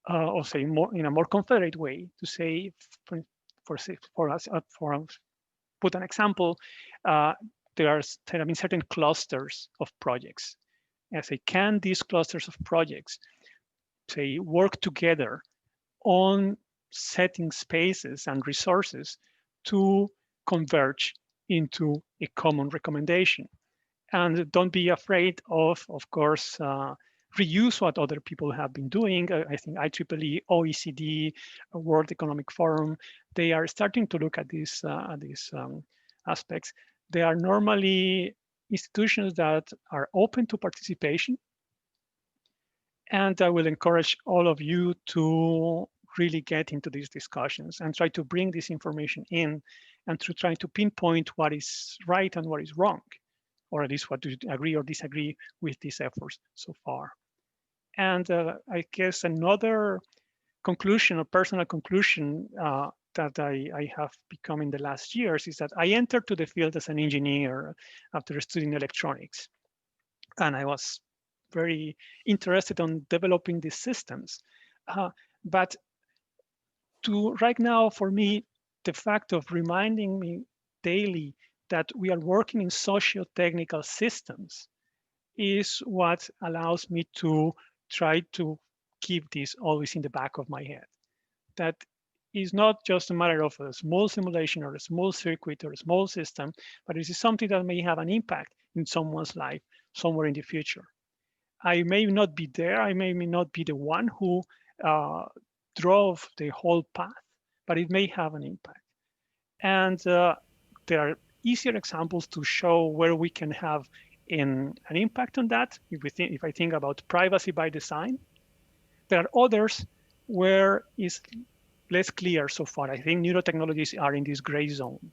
S9: or say more in a more confederate way to say, put an example, there have been certain clusters of projects say, can these clusters of projects, say, work together on setting spaces and resources to converge into a common recommendation? And don't be afraid of course, reuse what other people have been doing. I think IEEE, OECD, World Economic Forum, they are starting to look at these aspects. They are normally institutions that are open to participation. And I will encourage all of you to really get into these discussions and try to bring this information in and to try to pinpoint what is right and what is wrong, or at least what do you agree or disagree with these efforts so far. And I guess another conclusion, a personal conclusion that I have become in the last years is that I entered to the field as an engineer after studying electronics. And I was very interested in developing these systems. But right now, for me, the fact of reminding me daily that we are working in socio-technical systems is what allows me to try to keep this always in the back of my head. That is not just a matter of a small simulation or a small circuit or a small system, but it is something that may have an impact in someone's life somewhere in the future. I may not be there, I may not be the one who drove the whole path, but it may have an impact. And there are easier examples to show where we can have an impact on that. If I think about privacy by design, there are others where it's less clear so far. I think nanotechnologies are in this gray zone.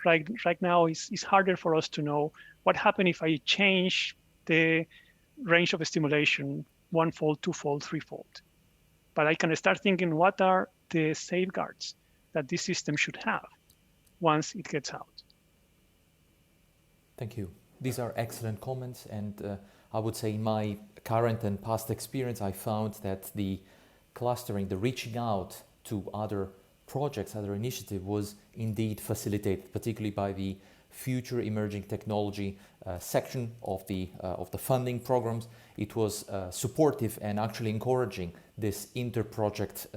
S9: Right now, it's harder for us to know what happens if I change the range of stimulation one-fold, two-fold, three-fold. But I can start thinking, what are the safeguards that this system should have once it gets out?
S1: Thank you. These are excellent comments, and I would say in my current and past experience, I found that the clustering, the reaching out to other projects, other initiatives was indeed facilitated, particularly by the Future Emerging Technology section of the funding programs. It was supportive and actually encouraging this inter-project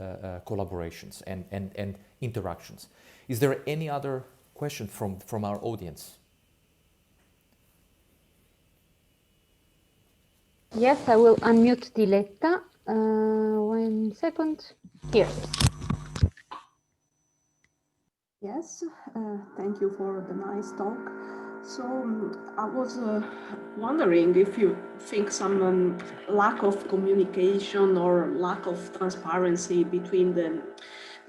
S1: collaborations and interactions. Is there any other question from our audience?
S3: Yes, I will unmute Diletta. 1 second. Here.
S10: Yes, thank you for the nice talk. So I was wondering if you think some lack of communication or lack of transparency between the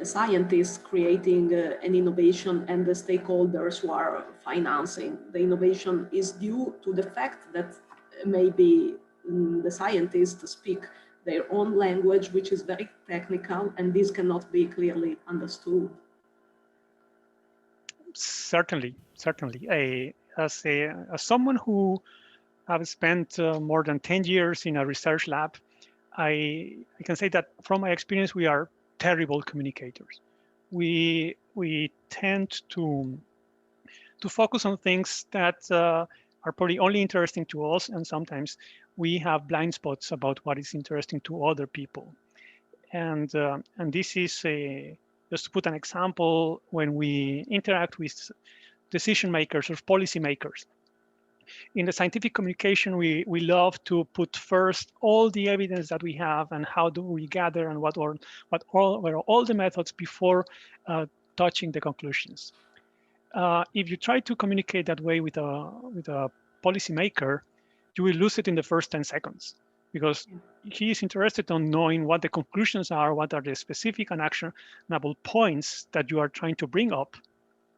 S10: scientists creating an innovation and the stakeholders who are financing the innovation is due to the fact that maybe the scientists speak their own language, which is very technical, and this cannot be clearly understood.
S9: Certainly. As someone who has spent more than 10 years in a research lab, I can say that from my experience, we are terrible communicators. We tend to focus on things that are probably only interesting to us, and sometimes we have blind spots about what is interesting to other people. And this is just to put an example, when we interact with decision makers or policy makers. In the scientific communication, we love to put first all the evidence that we have and how do we gather and what were all the methods before touching the conclusions. If you try to communicate that way with a policymaker, you will lose it in the first 10 seconds because he is interested in knowing what the conclusions are, what are the specific and actionable points that you are trying to bring up,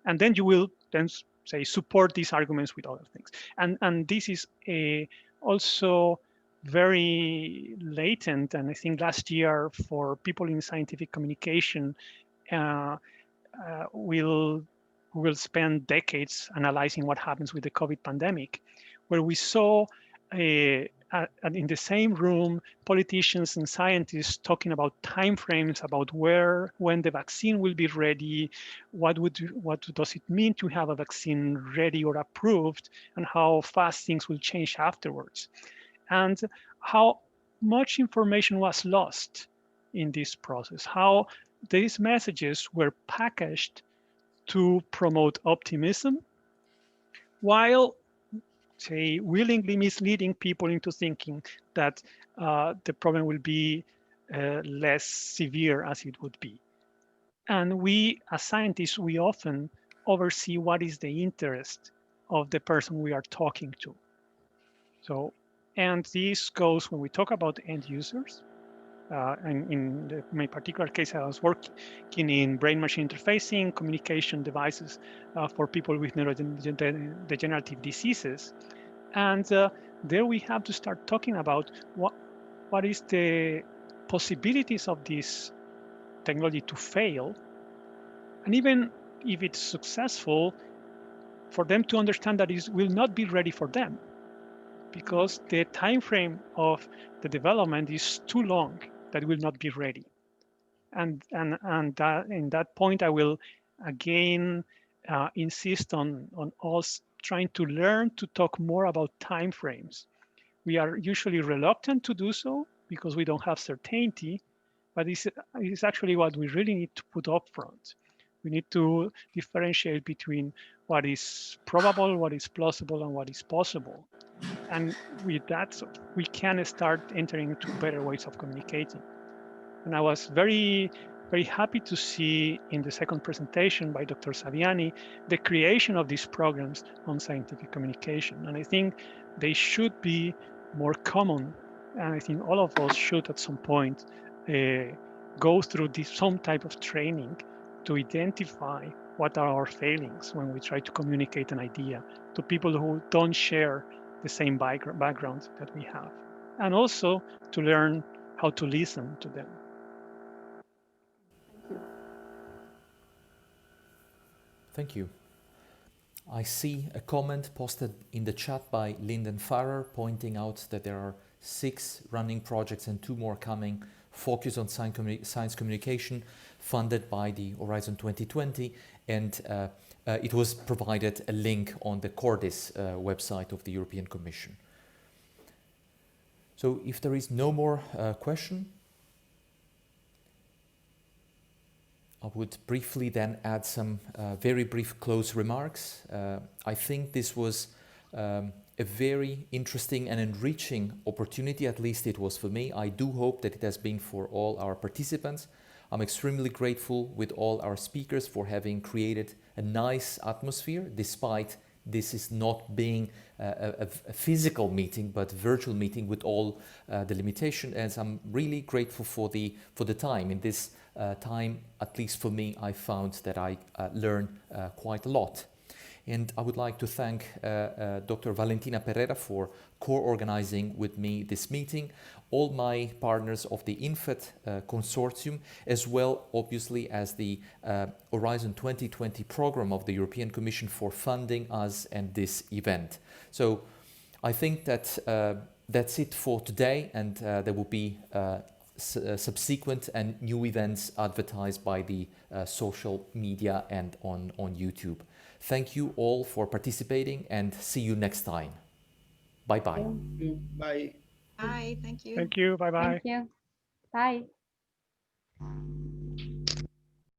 S9: and then you will then say support these arguments with other things. And this is also very latent, and I think last year for people in scientific communication, we'll spend decades analyzing what happens with the COVID pandemic, where we saw in the same room, politicians and scientists talking about timeframes, about when the vaccine will be ready, what does it mean to have a vaccine ready or approved, and how fast things will change afterwards. and how much information was lost in this process, how these messages were packaged to promote optimism, while, say, willingly misleading people into thinking that the problem will be less severe as it would be. And we, as scientists, we often oversee what is the interest of the person we are talking to. So, and this goes when we talk about end users. And in my particular case, I was working in brain-machine interfacing, communication devices for people with neurodegenerative diseases. And there we have to start talking about what is the possibilities of this technology to fail. And even if it's successful, for them to understand that it will not be ready for them, because the time frame of the development is too long that will not be ready. And that, in that point, I will again insist on us trying to learn to talk more about time frames. We are usually reluctant to do so because we don't have certainty, but it's actually what we really need to put up front. We need to differentiate between what is probable, what is plausible, and what is possible. And with that, we can start entering into better ways of communicating. And I was very, very happy to see in the second presentation by Dr. Saviani, the creation of these programs on scientific communication. And I think they should be more common. And I think all of us should at some point go through some type of training to identify what are our failings when we try to communicate an idea to people who don't share the same background that we have. And also to learn how to listen to them.
S1: Thank you. I see a comment posted in the chat by Lyndon Farrer pointing out that there are 6 running projects and 2 more coming focused on science communication funded by the Horizon 2020, and it was provided a link on the Cordis website of the European Commission. So if there is no more question, I would briefly then add some very brief close remarks. I think this was a very interesting and enriching opportunity, at least it was for me. I do hope that it has been for all our participants. I'm extremely grateful with all our speakers for having created a nice atmosphere, despite this is not being a physical meeting, but virtual meeting with all the limitations. And I'm really grateful for the time. In this time, at least for me, I found that I learned quite a lot. And I would like to thank Dr. Valentina Perrera for co-organizing with me this meeting, all my partners of the IN-FET consortium, as well, obviously, as the Horizon 2020 program of the European Commission for funding us and this event. So I think that that's it for today, and there will be subsequent and new events advertised by the social media and on YouTube. Thank you all for participating, and see you next time. Bye-bye.
S8: Bye.
S6: Bye, thank you.
S9: Thank you, bye-bye.
S3: Thank you. Bye.